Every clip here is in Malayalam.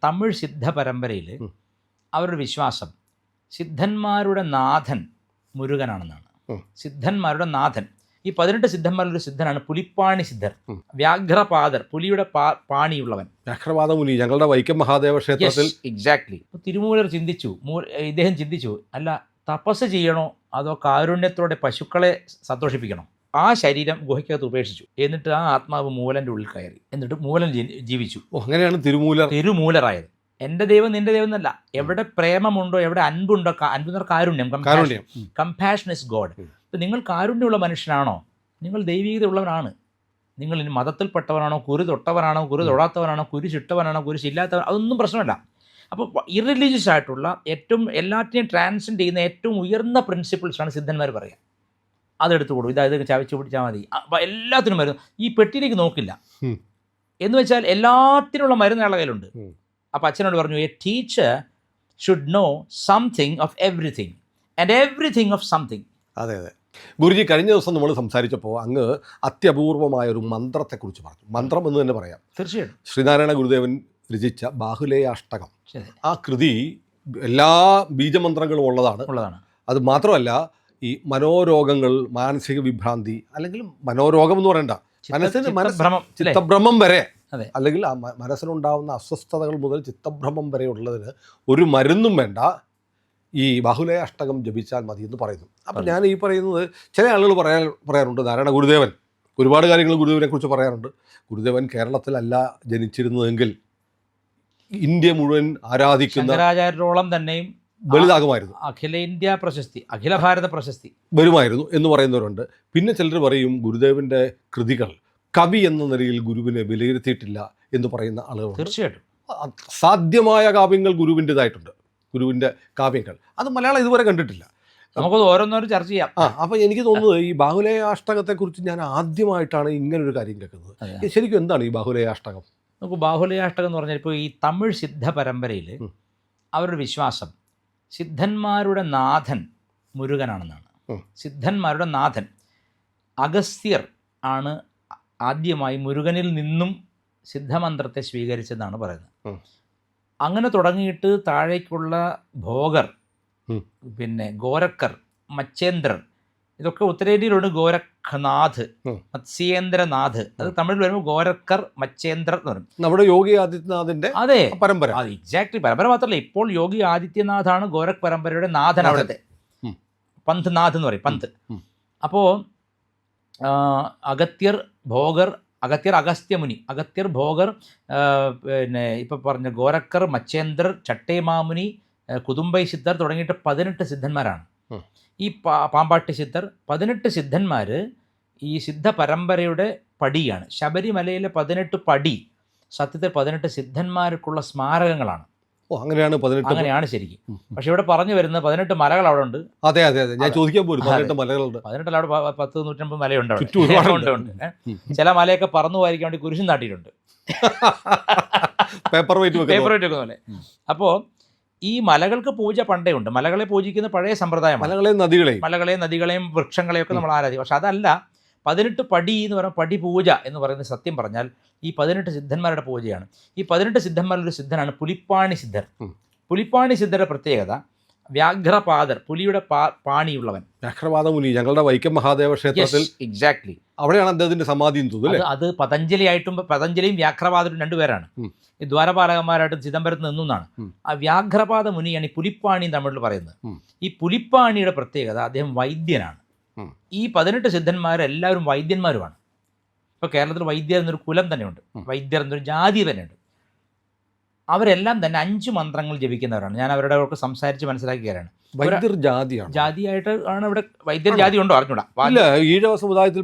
തമിഴ് സിദ്ധ പരമ്പരയിൽ അവരുടെ വിശ്വാസം സിദ്ധന്മാരുടെ നാഥൻ മുരുകനാണെന്നാണ്. സിദ്ധന്മാരുടെ നാഥൻ. ഈ 18 സിദ്ധന്മാരിലൊരു സിദ്ധനാണ് പുലിപ്പാണി സിദ്ധർ. വ്യാഘ്രപാദർ, പുലിയുടെ പാണിയുള്ളവൻ. വ്യാഘ്രപാദമുനി ഞങ്ങളുടെ വൈക്കം മഹാദേവ ക്ഷേത്രത്തിൽ. എക്സാക്ട്ലി. തിരുമൂലർ ചിന്തിച്ചു, ഇദ്ദേഹം ചിന്തിച്ചു, അല്ല തപസ് ചെയ്യണോ അതോ കാരുണ്യത്തോടെ പശുക്കളെ സന്തോഷിപ്പിക്കണോ? ആ ശരീരം ഗുഹയ്ക്കകത്ത് ഉപേക്ഷിച്ചു. എന്നിട്ട് ആ ആത്മാവ് മൂലൻ്റെ ഉള്ളിൽ കയറി. എന്നിട്ട് മൂലൻ ജീവിച്ചു. അങ്ങനെയാണ് തിരുമൂലറായത്. എൻ്റെ ദൈവം നിന്റെ ദൈവം എന്നല്ല. എവിടെ പ്രേമമുണ്ടോ, എവിടെ അൻപുണ്ടോ, അൻപെന്ന് കാരുണ്യം, കമ്പാഷൻ ഇസ് ഗോഡ്. ഇപ്പം നിങ്ങൾ കാരുണ്യമുള്ള മനുഷ്യനാണോ, നിങ്ങൾ ദൈവീകത ഉള്ളവനാണ്. നിങ്ങൾ ഇനി മതത്തിൽപ്പെട്ടവനാണോ, കുരു തൊട്ടവനാണോ, കുരു തൊടാത്തവനാണോ, കുരിശിട്ടവനാണോ, കുരിശില്ലാത്തവൻ, അതൊന്നും പ്രശ്നമല്ല. അപ്പോൾ ഇറലിജിയസ് ആയിട്ടുള്ള ഏറ്റവും എല്ലാറ്റിനെയും ട്രാൻസെൻഡ് ചെയ്യുന്ന ഏറ്റവും ഉയർന്ന പ്രിൻസിപ്പിൾസാണ് സിദ്ധന്മാർ പറയുക. അതെടുത്തു കൊടുക്കും, ഇതായത് ചവച്ച് പിടിച്ചാൽ മതി. അപ്പോൾ എല്ലാത്തിനും മരുന്ന്. ഈ പെട്ടിയിലേക്ക് നോക്കില്ല എന്ന് വെച്ചാൽ എല്ലാത്തിനുള്ള മരുന്ന് അയാളുടെ കയ്യിലുണ്ട്. അപ്പോൾ അച്ഛനോട് പറഞ്ഞു, A teacher should know something of everything and everything of something. അതെ അതെ ഗുരുജി, കഴിഞ്ഞ ദിവസം നമ്മൾ സംസാരിച്ചപ്പോൾ അങ്ങ് അത്യപൂർവമായ ഒരു മന്ത്രത്തെക്കുറിച്ച് പറഞ്ഞു. മന്ത്രം എന്ന് തന്നെ പറയാം. തീർച്ചയായിട്ടും. ശ്രീനാരായണ ഗുരുദേവൻ രചിച്ച ബാഹുലേയാഷ്ടകം, ആ കൃതി എല്ലാ ബീജമന്ത്രങ്ങളും ഉള്ളതാണ്. അത് മാത്രമല്ല, ഈ മനോരോഗങ്ങൾ, മാനസിക വിഭ്രാന്തി, അല്ലെങ്കിൽ മനോരോഗം എന്ന് പറയണ്ട, ചിത്തഭ്രമം വരെ, അല്ലെങ്കിൽ ആ മനസ്സിനുണ്ടാവുന്ന അസ്വസ്ഥതകൾ മുതൽ ചിത്തഭ്രമം വരെ ഉള്ളതിന് ഒരു മരുന്നും വേണ്ട, ഈ ബാഹുലേയാഷ്ടകം ജപിച്ചാൽ മതി എന്ന് പറയുന്നു. അപ്പം ഞാൻ ഈ പറയുന്നത്, ചില ആളുകൾ പറയാറുണ്ട്, നാരായണ ഗുരുദേവൻ ഒരുപാട് കാര്യങ്ങൾ ഗുരുദേവനെ കുറിച്ച് പറയാറുണ്ട്. ഗുരുദേവൻ കേരളത്തിലല്ല ജനിച്ചിരുന്നതെങ്കിൽ ഇന്ത്യ മുഴുവൻ ആരാധിക്കുന്ന ശങ്കരാചാര്യോളം തന്നെയും വലുതാകുമായിരുന്നു, അഖിലേന്ത്യാ പ്രശസ്തി, അഖില ഭാരത പ്രശസ്തി വരുമായിരുന്നു എന്ന് പറയുന്നവരുണ്ട്. പിന്നെ ചിലർ പറയും ഗുരുദേവൻ്റെ കൃതികൾ കവി എന്ന നിലയിൽ ഗുരുവിനെ വിലയിരുത്തിയിട്ടില്ല എന്ന് പറയുന്ന ആളുകൾ. തീർച്ചയായിട്ടും സാധ്യമായ കാവ്യങ്ങൾ ഗുരുവിൻ്റെതായിട്ടുണ്ട്, ഗുരുവിൻ്റെ കാവ്യങ്ങൾ. അത് മലയാളം ഇതുവരെ കണ്ടിട്ടില്ല. നമുക്കത് ഓരോന്നോരും ചർച്ച ചെയ്യാം. അപ്പോൾ എനിക്ക് തോന്നുന്നത് ഈ ബാഹുലേയാഷ്ടകത്തെക്കുറിച്ച് ഞാൻ ആദ്യമായിട്ടാണ് ഇങ്ങനൊരു കാര്യം കേൾക്കുന്നത്. ശരിക്കും എന്താണ് ഈ ബാഹുലേയാഷ്ടകം? നമുക്ക് ബാഹുലേയാഷ്ടകം എന്ന് പറഞ്ഞാൽ, ഇപ്പോൾ ഈ തമിഴ് സിദ്ധ പരമ്പരയിൽ അവരുടെ വിശ്വാസം സിദ്ധന്മാരുടെ നാഥൻ മുരുകനാണെന്നാണ്. സിദ്ധന്മാരുടെ നാഥൻ അഗസ്ത്യർ ആണ് ആദ്യമായി മുരുകനിൽ നിന്നും സിദ്ധമന്ത്രത്തെ സ്വീകരിച്ചെന്നാണ് പറയുന്നത്. അങ്ങനെ തുടങ്ങിയിട്ട് താഴേക്കുള്ള ഭോഗർ, പിന്നെ ഗോരക്കർ, മച്ചേന്ദ്രർ, ഇതൊക്കെ ഉത്തരേന്ത്യയിലുണ്ട്. ഗോരഖനാഥ്, മത്സ്യേന്ദ്രനാഥ്, അത് തമിഴിൽ വരുമ്പോൾ ഗോരക്കർ, മച്ചേന്ദ്രർ എന്ന് പറയും. നമ്മുടെ യോഗി ആദിത്യനാഥിന്റെ അതെ പരമ്പര. അത് എക്സാക്ട്ലി പരമ്പര മാത്രമല്ല, ഇപ്പോൾ യോഗി ആദിത്യനാഥാണ് ഗോരഖ് പരമ്പരയുടെ നാഥൻ. അവിടുത്തെ പന്ത് നാഥ് എന്ന് പറയും, പന്ത്. അപ്പോൾ അഗത്യർ, ഭോഗർ, അഗസ്ത്യമുനി, അഗത്യർ, ഭോഗർ, പിന്നെ ഇപ്പോൾ പറഞ്ഞ ഗോരക്കർ, മച്ചേന്ദ്രർ, ചട്ടേമാമുനി, കുതുംബൈ സിദ്ധർ തുടങ്ങിയിട്ട് 18 സിദ്ധന്മാരാണ്. ഈ പാമ്പാട്ടി സിദ്ധർ 18 സിദ്ധന്മാർ ഈ സിദ്ധ പരമ്പരയുടെ പടിയാണ്. ശബരിമലയിലെ 18 പടി സത്യത്തിൽ 18 സിദ്ധന്മാർക്കുള്ള സ്മാരകങ്ങളാണ്. അങ്ങനെയാണ് ശരിക്കും. പക്ഷെ ഇവിടെ പറഞ്ഞു വരുന്നത് 18 മലകൾ അവിടെ ഉണ്ട്. അതെ അതെ അതെ, ഞാൻ ചോദിക്കാൻ പോലും 18 മലകളുണ്ട്. 18 അവിടെ 100-150 മലയുണ്ട് അവിടെ. ചില മലയൊക്കെ പറന്നു പോയിരിക്കാൻ വേണ്ടി കുരിശും നാട്ടിയിട്ടുണ്ട്, പേപ്പർ വെയിറ്റ് വെക്കുന്ന പോലെ. അപ്പോൾ ഈ മലകൾക്ക് പൂജ പണ്ടേ ഉണ്ട്. മലകളെ പൂജിക്കുന്ന പഴയ സമ്പ്രദായം. മലകളെയും നദികളെയും വൃക്ഷങ്ങളെയും ഒക്കെ നമ്മൾ ആരാധിക്കും. പക്ഷെ അതല്ല 18 പടി എന്ന് പറയുമ്പോൾ പടി പൂജ എന്ന് പറയുന്നത് സത്യം പറഞ്ഞാൽ ഈ 18 സിദ്ധന്മാരുടെ പൂജയാണ്. ഈ 18 സിദ്ധന്മാരിലൊരു സിദ്ധനാണ് പുലിപ്പാണി സിദ്ധർ. പുലിപ്പാണി സിദ്ധരുടെ പ്രത്യേകത വ്യാഘ്രപാദർ, പുലിയുടെ പാണിയുള്ളവൻ. വ്യാഘ്രപാദമുനി ഞങ്ങളുടെ വൈക്കം മഹാദേവ ക്ഷേത്രത്തിൽ. എക്സാക്ട്ലി. അവിടെയാണ് അദ്ദേഹത്തിന്റെ സമാധി. അത് പതഞ്ജലിയും വ്യാഘ്രപാദരും രണ്ടുപേരാണ്. ഈ ദ്വാരപാലകന്മാരായിട്ട് ചിദംബരത്ത് നിന്നാണ്. ആ വ്യാഘ്രപാദ മുനിയാണ് ഈ പുലിപ്പാണിയും തമിഴിൽ പറയുന്നത്. ഈ പുലിപ്പാണിയുടെ പ്രത്യേകത അദ്ദേഹം വൈദ്യനാണ്. ഈ 18 സിദ്ധന്മാരെല്ലാവരും വൈദ്യന്മാരുമാണ്. ഇപ്പോൾ കേരളത്തിൽ വൈദ്യർ എന്നൊരു കുലം തന്നെയുണ്ട്, വൈദ്യർ എന്നൊരു ജാതി തന്നെയുണ്ട്. അവരെല്ലാം തന്നെ 5 മന്ത്രങ്ങൾ ജപിക്കുന്നവരാണ്. ഞാൻ അവരുടെ സംസാരിച്ച് മനസ്സിലാക്കിയവരാണ്. വൈദ്യർ ജാതിയായിട്ട് ആണ് ഇവിടെ. വൈദ്യർ ജാതി ഉണ്ടോ അറിഞ്ഞൂടാ. ഈഴവ സമുദായത്തിൽ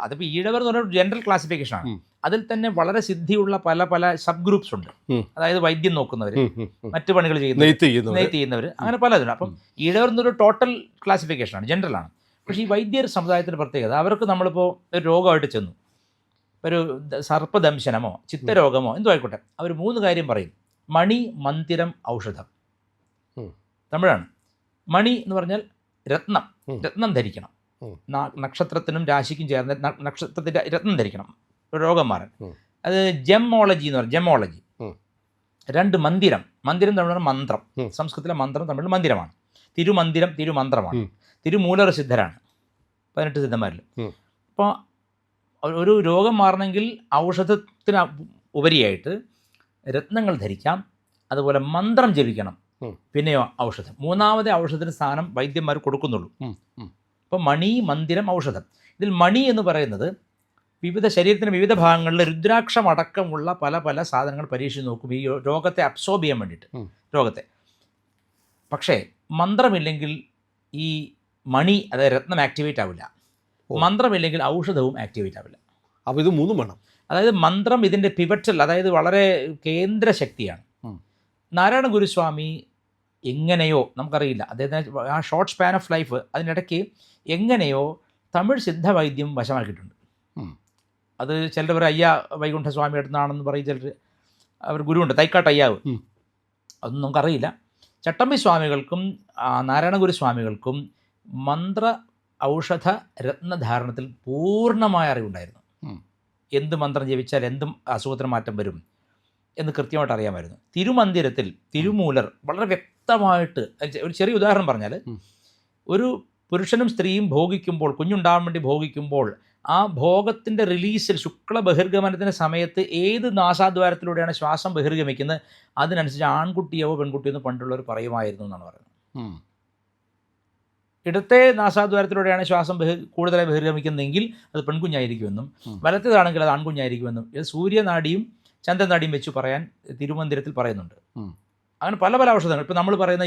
അതിപ്പോൾ ഈഴവർ എന്ന് പറഞ്ഞ ജനറൽ ക്ലാസിഫിക്കേഷൻ ആണ്. അതിൽ തന്നെ വളരെ സിദ്ധിയുള്ള പല സബ് ഗ്രൂപ്പ്സ് ഉണ്ട്. അതായത് വൈദ്യം നോക്കുന്നവർ, മറ്റു പണികൾ ചെയ്യുന്നവർ, അങ്ങനെ പലതുണ്ട്. അപ്പം ഈഴവർ എന്നൊരു ടോട്ടൽ ക്ലാസിഫിക്കേഷനാണ്, ജനറലാണ്. പക്ഷേ ഈ വൈദ്യർ സമുദായത്തിൻ്റെ പ്രത്യേകത, അവർക്ക് നമ്മളിപ്പോൾ ഒരു രോഗമായിട്ട് ചെന്നു, ഒരു സർപ്പദംശനമോ ചിത്തരോഗമോ എന്തോ ആയിക്കോട്ടെ, അവർ 3 കാര്യം പറയും: മണി, മന്ദിരം, ഔഷധം. തമിഴാണ്. മണി എന്ന് പറഞ്ഞാൽ രത്നം ധരിക്കണം. നക്ഷത്രത്തിനും രാശിക്കും ചേർന്ന് നക്ഷത്രത്തിൻ്റെ രത്നം ധരിക്കണം രോഗം മാറാൻ. അത് ജെമ്മോളജി എന്ന് പറയും. ജെമ്മോളജി 2 മന്ദിരം. മന്ദിരം തമിഴ് മന്ത്രം, സംസ്കൃതത്തിലെ മന്ത്രം തമിഴ് മന്ദിരമാണ്. തിരുമന്ദിരം തിരുമന്ത്രമാണ്. തിരുമൂലർ സിദ്ധരാണ് 18 സിദ്ധന്മാരിൽ. അപ്പോൾ ഒരു രോഗം മാറണമെങ്കിൽ ഔഷധത്തിന് ഉപരിയായിട്ട് രത്നങ്ങൾ ധരിക്കാം, അതുപോലെ മന്ത്രം ജപിക്കണം, പിന്നെയോ ഔഷധം. മൂന്നാമത്തെ ഔഷധത്തിന് സ്ഥാനം വൈദ്യന്മാർ കൊടുക്കുന്നുള്ളൂ. അപ്പോൾ മണി, മന്ദിരം, ഔഷധം. ഇതിൽ മണി എന്ന് പറയുന്നത് ശരീരത്തിൻ്റെ വിവിധ ഭാഗങ്ങളിൽ രുദ്രാക്ഷം അടക്കമുള്ള പല പല സാധനങ്ങൾ പരീക്ഷിച്ച് നോക്കും ഈ രോഗത്തെ അബ്സോർബ് ചെയ്യാൻ വേണ്ടിയിട്ട്, രോഗത്തെ. പക്ഷേ മന്ത്രമില്ലെങ്കിൽ ഈ മണി, അതായത് രത്നം ആക്ടിവേറ്റ് ആവില്ല. മന്ത്രമില്ലെങ്കിൽ ഔഷധവും ആക്ടിവേറ്റ് ആവില്ല. അപ്പോൾ ഇത് മൂന്നും വേണം. അതായത് മന്ത്രം ഇതിൻ്റെ പിവറ്റൽ, അതായത് വളരെ കേന്ദ്ര ശക്തിയാണ്. നാരായണ ഗുരുസ്വാമി എങ്ങനെയോ നമുക്കറിയില്ല, അദ്ദേഹത്തിന് ആ ഷോർട്ട് സ്പാൻ ഓഫ് ലൈഫ്, അതിനിടയ്ക്ക് എങ്ങനെയോ തമിഴ് സിദ്ധവൈദ്യം വശമാക്കിയിട്ടുണ്ട്. അത് ചിലർ പറയും അയ്യ വൈകുണ്ഠസ്വാമി അടുത്താണെന്ന് പറയും, ചിലർ അവർ ഗുരുവുണ്ട് തൈക്കാട്ട് അയ്യാവ്, അതൊന്നും നമുക്കറിയില്ല. ചട്ടമ്പി സ്വാമികൾക്കും നാരായണ ഗുരുസ്വാമികൾക്കും മന്ത്ര ഔഷധ രത്നധാരണത്തിൽ പൂർണ്ണമായ അറിവുണ്ടായിരുന്നു. എന്ത് മന്ത്രം ജപിച്ചാൽ എന്തും അസുഖത്തിന് മാറ്റം വരും എന്ന് കൃത്യമായിട്ട് അറിയാമായിരുന്നു. തിരുമന്ദിരത്തിൽ തിരുമൂലർ വളരെ വ്യക്തമായിട്ട്, ഒരു ചെറിയ ഉദാഹരണം പറഞ്ഞാൽ, ഒരു പുരുഷനും സ്ത്രീയും ഭോഗിക്കുമ്പോൾ, കുഞ്ഞുണ്ടാകാൻ വേണ്ടി ഭോഗിക്കുമ്പോൾ, ആ ഭോഗത്തിൻ്റെ റിലീസിൽ ശുക്ല ബഹിർഗമനത്തിൻ്റെ സമയത്ത് ഏത് നാസാദ്വാരത്തിലൂടെയാണ് ശ്വാസം ബഹിർഗമിക്കുന്നത് അതിനനുസരിച്ച് ആൺകുട്ടിയോ പെൺകുട്ടിയോ എന്ന് പണ്ടുള്ളവർ പറയുമായിരുന്നു എന്നാണ് പറയുന്നത്. ഇടത്തെ നാസാദ്വാരത്തിലൂടെയാണ് ശ്വാസം കൂടുതലായി ബഹിർഗമിക്കുന്നതെങ്കിൽ അത് പെൺകുഞ്ഞായിരിക്കുമെന്നും, വലത്തേതാണെങ്കിൽ അത് ആൺകുഞ്ഞായിരിക്കുമെന്നും ഇത് സൂര്യനാടിയും ചന്ദ്രനാടിയും വെച്ച് പറയാൻ തിരുമന്ദിരത്തിൽ പറയുന്നുണ്ട്. അങ്ങനെ പല പല ഔഷധങ്ങൾ. ഇപ്പോൾ നമ്മൾ പറയുന്ന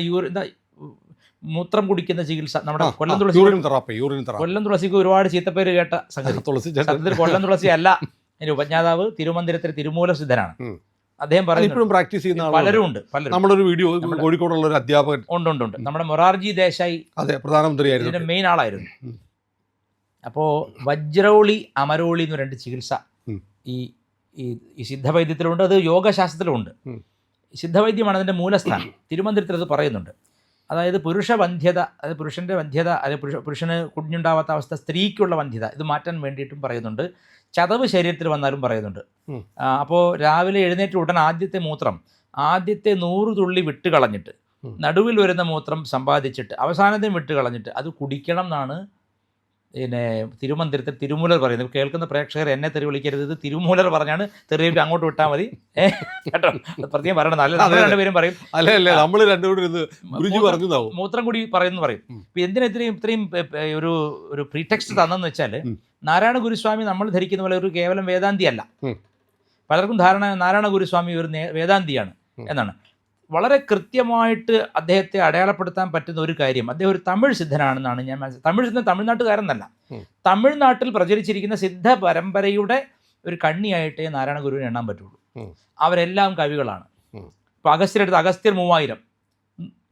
മൂത്രം കുടിക്കുന്ന ചികിത്സ, നമ്മുടെ കൊല്ലം തുളസിക്ക് ഒരുപാട് ചീത്തപ്പേര് കേട്ട സംഗതി. സത്യത്തിൽ കൊല്ലം തുളസി അല്ല അതിൻ്റെ ഉപജ്ഞാതാവ് തിരുമന്ദിരത്തിൽ തിരുമൂല സിദ്ധനാണ്. അദ്ദേഹം പറയുന്നത് പ്രാക്ടീസ് ചെയ്യുന്ന പലരും ഉണ്ട്. നമ്മളൊരു വീഡിയോ കോഴിക്കോടുള്ള ഒരു അധ്യാപകൻ ഉണ്ട്. നമ്മുടെ മൊറാർജി ദേശായി പ്രധാനമന്ത്രിയായിരുന്നു, ഇതിൻ്റെ മെയിൻ ആളായിരുന്നു. അപ്പോൾ വജ്രൗളി അമരോളി എന്ന് 2 ചികിത്സ ഈ സിദ്ധവൈദ്യത്തിലുണ്ട്, അത് യോഗശാസ്ത്രത്തിലുമുണ്ട്. സിദ്ധവൈദ്യമാണ് അതിൻ്റെ മൂലസ്ഥാനം. തിരുമന്ദിരത്തിൽ അത് പറയുന്നുണ്ട്. അതായത് പുരുഷവന്ധ്യത, അതായത് പുരുഷൻ്റെ വന്ധ്യത, അതായത് പുരുഷന് കുഞ്ഞുണ്ടാവാത്ത അവസ്ഥ, സ്ത്രീക്കുള്ള വന്ധ്യത, ഇത് മാറ്റാൻ വേണ്ടിയിട്ടും പറയുന്നുണ്ട്. ചതവ് ശരീരത്തിൽ വന്നാലും പറയുന്നുണ്ട്. അപ്പോൾ രാവിലെ എഴുന്നേറ്റ് ഉടൻ ആദ്യത്തെ മൂത്രം 100 തുള്ളി വിട്ട് കളഞ്ഞിട്ട്, നടുവിൽ വരുന്ന മൂത്രം സമ്പാദിച്ചിട്ട് അവസാനത്തെയും വിട്ട് കളഞ്ഞിട്ട് അത് കുടിക്കണം എന്നാണ് പിന്നെ തിരുമന്ദിരത്തിൽ തിരുമൂലർ പറയുന്നത്. കേൾക്കുന്ന പ്രേക്ഷകർ എന്നെ തെറി വിളിക്കരുത്, ഇത് തിരുമൂലർ പറഞ്ഞാണ്, തെറിയിട്ട് അങ്ങോട്ട് വിട്ടാൽ മതി കേട്ടോ. പ്രത്യേകം പറയണം, നല്ല നമ്മൾ രണ്ടുപേരും പറയും, മൂത്രം കൂടി പറയുന്നു പറയും. ഇപ്പം എന്തിനാ ഇത്രയും ഒരു പ്രീടെക്സ്റ്റ് തന്നെന്ന് വെച്ചാൽ, നാരായണ ഗുരുസ്വാമി നമ്മൾ ധരിക്കുന്ന പോലെ ഒരു കേവലം വേദാന്തി അല്ല. പലർക്കും ധാരണ നാരായണ ഗുരുസ്വാമി ഒരു വേദാന്തിയാണ് എന്നാണ്. വളരെ കൃത്യമായിട്ട് അദ്ദേഹത്തെ അടയാളപ്പെടുത്താൻ പറ്റുന്ന ഒരു കാര്യം, അദ്ദേഹം ഒരു തമിഴ് സിദ്ധനാണെന്നാണ് ഞാൻ മനസ്സിലാക്കുന്നത്. തമിഴ്നാട്ടുകാരെന്നല്ല, തമിഴ്നാട്ടിൽ പ്രചരിച്ചിരിക്കുന്ന സിദ്ധ പരമ്പരയുടെ ഒരു കണ്ണിയായിട്ടേ നാരായണ ഗുരുവിനെ എണ്ണാൻ പറ്റുള്ളൂ. അവരെല്ലാം കവികളാണ്. ഇപ്പോൾ അഗസ്ത്യരെടുത്ത് അഗസ്ത്യർ 3000,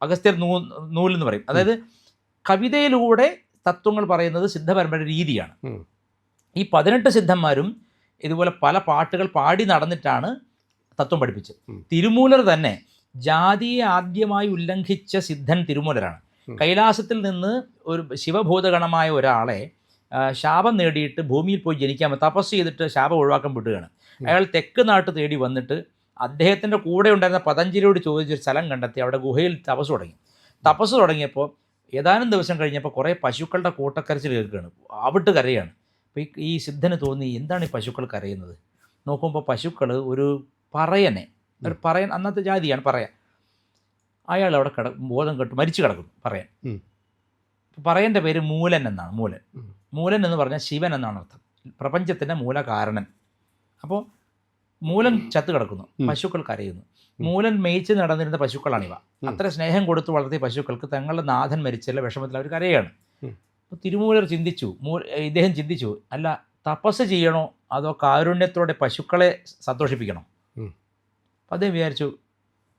അഗസ്ത്യർ നൂലെന്ന് പറയും. അതായത് കവിതയിലൂടെ തത്വങ്ങൾ പറയുന്നത് സിദ്ധ പരമ്പര രീതിയാണ്. ഈ 18 സിദ്ധന്മാരും ഇതുപോലെ പല പാട്ടുകൾ പാടി നടന്നിട്ടാണ് തത്വം പഠിപ്പിച്ചത്. തിരുമൂലർ തന്നെ ജാതിയെ ആദ്യമായി ഉല്ലംഘിച്ച സിദ്ധൻ തിരുമൂലരാണ്. കൈലാസത്തിൽ നിന്ന് ഒരു ശിവഭൂതഗണമായ ഒരാളെ ശാപം നേടിയിട്ട് ഭൂമിയിൽ പോയി ജനിക്കാൻ തപസ് ചെയ്തിട്ട് ശാപം ഒഴിവാക്കാൻ വിടുകയാണ്. അയാൾ തെക്ക് നാട്ട് തേടി വന്നിട്ട് അദ്ദേഹത്തിൻ്റെ കൂടെ ഉണ്ടായിരുന്ന പതഞ്ജലിയോട് ചോദിച്ചൊരു സ്ഥലം കണ്ടെത്തി അവിടെ ഗുഹയിൽ തപസ് തുടങ്ങിയപ്പോൾ ഏതാനും ദിവസം കഴിഞ്ഞപ്പോൾ കുറേ പശുക്കളുടെ കൂട്ടക്കരച്ചിൽ കേൾക്കുകയാണ്, അവിട്ട് കരയാണ്. അപ്പോൾ ഈ സിദ്ധന് തോന്നി, എന്താണ് ഈ പശുക്കൾ കരയുന്നത്? നോക്കുമ്പോൾ പശുക്കൾ ഒരു പറയൻ, അന്നത്തെ ജാതിയാണ് പറയാൻ. അയാൾ അവിടെ ബോധം കെട്ട് മരിച്ചു കിടക്കുന്നു പറയാൻ. പറയൻ്റെ പേര് മൂലൻ എന്നാണ്. മൂലൻ എന്ന് പറഞ്ഞാൽ ശിവൻ എന്നാണ് അർത്ഥം, പ്രപഞ്ചത്തിൻ്റെ മൂലകാരണൻ. അപ്പോൾ മൂലൻ ചത്ത് കിടക്കുന്നു, പശുക്കൾ കരയുന്നു. മൂലൻ മേയിച്ച് നടന്നിരുന്ന പശുക്കളാണിവ. അത്ര സ്നേഹം കൊടുത്ത് വളർത്തിയ പശുക്കൾക്ക് തങ്ങളുടെ നാഥൻ മരിച്ചല്ല വിഷമത്തിൽ അവർ കരയാണ്. അപ്പോൾ തിരുമൂലർ ഇദ്ദേഹം ചിന്തിച്ചു, അല്ല തപസ് ചെയ്യണോ അതോ കാരുണ്യത്തോടെ പശുക്കളെ സന്തോഷിപ്പിക്കണോ? അപ്പം അദ്ദേഹം വിചാരിച്ചു,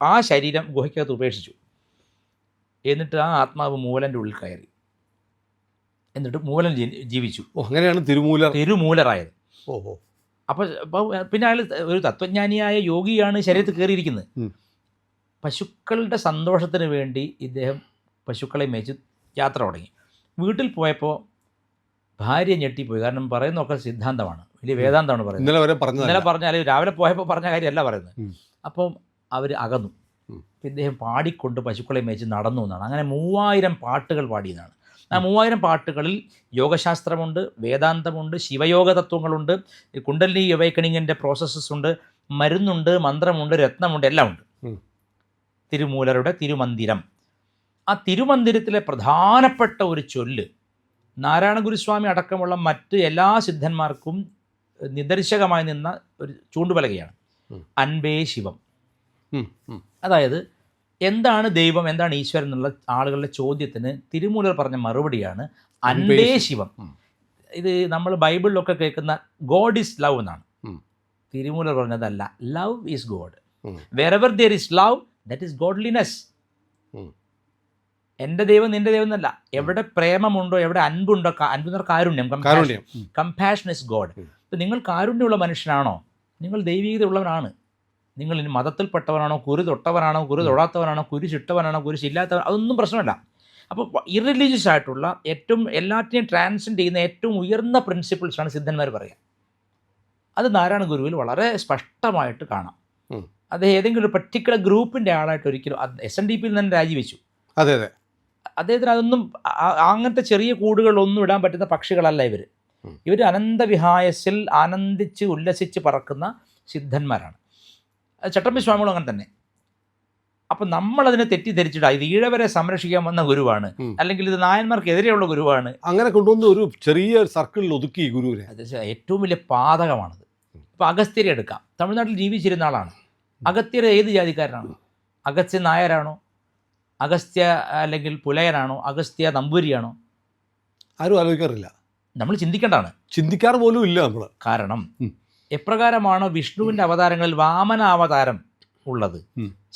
ആ ശരീരം ഗുഹയ്ക്കകത്ത് ഉപേക്ഷിച്ചു. എന്നിട്ട് ആ ആത്മാവ് മൂലൻ്റെ ഉള്ളിൽ കയറി. എന്നിട്ട് മൂലൻ ജീവിച്ചു. അങ്ങനെയാണ് തിരുമൂലറായത്. അപ്പോൾ പിന്നെ അയാൾ ഒരു തത്വജ്ഞാനിയായ യോഗിയാണ് ശരീരത്തിൽ കയറിയിരിക്കുന്നത്. പശുക്കളുടെ സന്തോഷത്തിന് വേണ്ടി ഇദ്ദേഹം പശുക്കളെ മേച്ച് യാത്ര തുടങ്ങി. വീട്ടിൽ പോയപ്പോൾ ഭാര്യ ഞെട്ടിപ്പോയി. കാരണം പറയുന്നതൊക്കെ സിദ്ധാന്തമാണ്, വലിയ വേദാന്തമാണ് പറയുന്നത്. ഇന്നലെ പറഞ്ഞാൽ രാവിലെ പോയപ്പോൾ പറഞ്ഞ കാര്യമല്ല പറയുന്നത്. അപ്പം അവർ അകന്നു. ഇദ്ദേഹം പാടിക്കൊണ്ട് പശുക്കളെ മേച്ച് നടന്നു എന്നാണ്. അങ്ങനെ 3000 പാട്ടുകൾ പാടിയെന്നാണ്. ആ 3000 പാട്ടുകളിൽ യോഗശാസ്ത്രമുണ്ട്, വേദാന്തമുണ്ട്, ശിവയോഗ തത്വങ്ങളുണ്ട്, കുണ്ടലിനി അവേക്കണിങ്ങിൻ്റെ പ്രോസസ്സസ് ഉണ്ട്, മരുന്നുണ്ട്, മന്ത്രമുണ്ട്, രത്നമുണ്ട്, എല്ലാം ഉണ്ട്. തിരുമൂലരുടെ തിരുമന്ദിരം. ആ തിരുമന്ദിരത്തിലെ പ്രധാനപ്പെട്ട ഒരു ചൊല്ല് നാരായണ ഗുരുസ്വാമി അടക്കമുള്ള മറ്റ് എല്ലാ സിദ്ധന്മാർക്കും നിദർശകമായി നിന്ന ഒരു ചൂണ്ടുപലകയാണ്. അൻപേ ശിവം. അതായത് എന്താണ് ദൈവം, എന്താണ് ഈശ്വരൻ എന്നുള്ള ആളുകളുടെ ചോദ്യത്തിന് തിരുമൂലർ പറഞ്ഞ മറുപടിയാണ് അൻപേ ശിവം. ഇത് നമ്മൾ ബൈബിളിലൊക്കെ കേൾക്കുന്ന ഗോഡ് ഈസ് ലവ് എന്നാണ്. തിരുമൂലർ പറഞ്ഞതല്ല, love is God. Wherever there is love, that is godliness. എൻ്റെ ദൈവം നിന്റെ ദൈവം എന്നല്ല, എവിടെ പ്രേമമുണ്ടോ, എവിടെ അൻപുണ്ടോ, അൻപെന്ന കാരുണ്യം, കമ്പാഷൻ ഇസ് ഗോഡ്. ഇപ്പം നിങ്ങൾ കാരുണ്യമുള്ള മനുഷ്യനാണോ, നിങ്ങൾ ദൈവീകത ഉള്ളവനാണ്. നിങ്ങൾ ഇനി മതത്തിൽപ്പെട്ടവനാണോ, കുരു തൊട്ടവനാണോ, കുരു തൊടാത്തവനാണോ, കുരിശിട്ടവനാണോ, കുരിശില്ലാത്തവൻ, അതൊന്നും പ്രശ്നമല്ല. അപ്പോൾ ഇറലിജിയസ് ആയിട്ടുള്ള ഏറ്റവും എല്ലാറ്റിനെയും ട്രാൻസെൻഡ് ചെയ്യുന്ന ഏറ്റവും ഉയർന്ന പ്രിൻസിപ്പിൾസാണ് സിദ്ധന്മാർ പറയുക. അത് നാരായണ ഗുരുവിൽ വളരെ സ്പഷ്ടമായിട്ട് കാണാം. അദ്ദേഹം ഏതെങ്കിലും ഒരു പർട്ടിക്കുലർ ഗ്രൂപ്പിൻ്റെ ആളായിട്ട് ഒരിക്കലും SNDP-യിൽ നിന്ന് രാജിവെച്ചു. അതെ അതെ, അദ്ദേഹത്തിന് അതൊന്നും അങ്ങനത്തെ ചെറിയ കൂടുകളൊന്നും ഇടാൻ പറ്റുന്ന പക്ഷികളല്ല ഇവർ. ഇവർ അനന്തവിഹായസിൽ ആനന്ദിച്ച് ഉല്ലസിച്ച് പറക്കുന്ന സിദ്ധന്മാരാണ്. ചട്ടമ്പി സ്വാമികളും അങ്ങനെ തന്നെ. അപ്പം നമ്മളതിനെ തെറ്റിദ്ധരിച്ചിട്ട് ഇത് ഈഴവരെ സംരക്ഷിക്കാൻ വന്ന ഗുരുവാണ്, അല്ലെങ്കിൽ ഇത് നായന്മാർക്കെതിരെയുള്ള ഗുരുവാണ്, അങ്ങനെ കൊണ്ടുവന്ന് ഒരു ചെറിയ സർക്കിളിൽ ഒതുക്കി ഗുരുവിനെ. അത് ഏറ്റവും വലിയ പാതകമാണത്. ഇപ്പോൾ അഗസ്ത്യരെ എടുക്കാം. തമിഴ്നാട്ടിൽ ജീവിച്ചിരുന്ന ആളാണ്. അഗസ്ത്യർ ഏത് ജാതിക്കാരനാണ്? അഗസ്ത്യ നായരാണോ, അഗസ്ത്യ അല്ലെങ്കിൽ പുലയനാണോ, അഗസ്ത്യ നമ്പൂരിയാണോ? ആരും ആലോചിക്കാറില്ല. നമ്മൾ ചിന്തിക്കേണ്ടതാണ്. ചിന്തിക്കാറ് പോലും ഇല്ല നമ്മൾ. കാരണം എപ്രകാരമാണോ വിഷ്ണുവിൻ്റെ അവതാരങ്ങളിൽ വാമന അവതാരം ഉള്ളത്,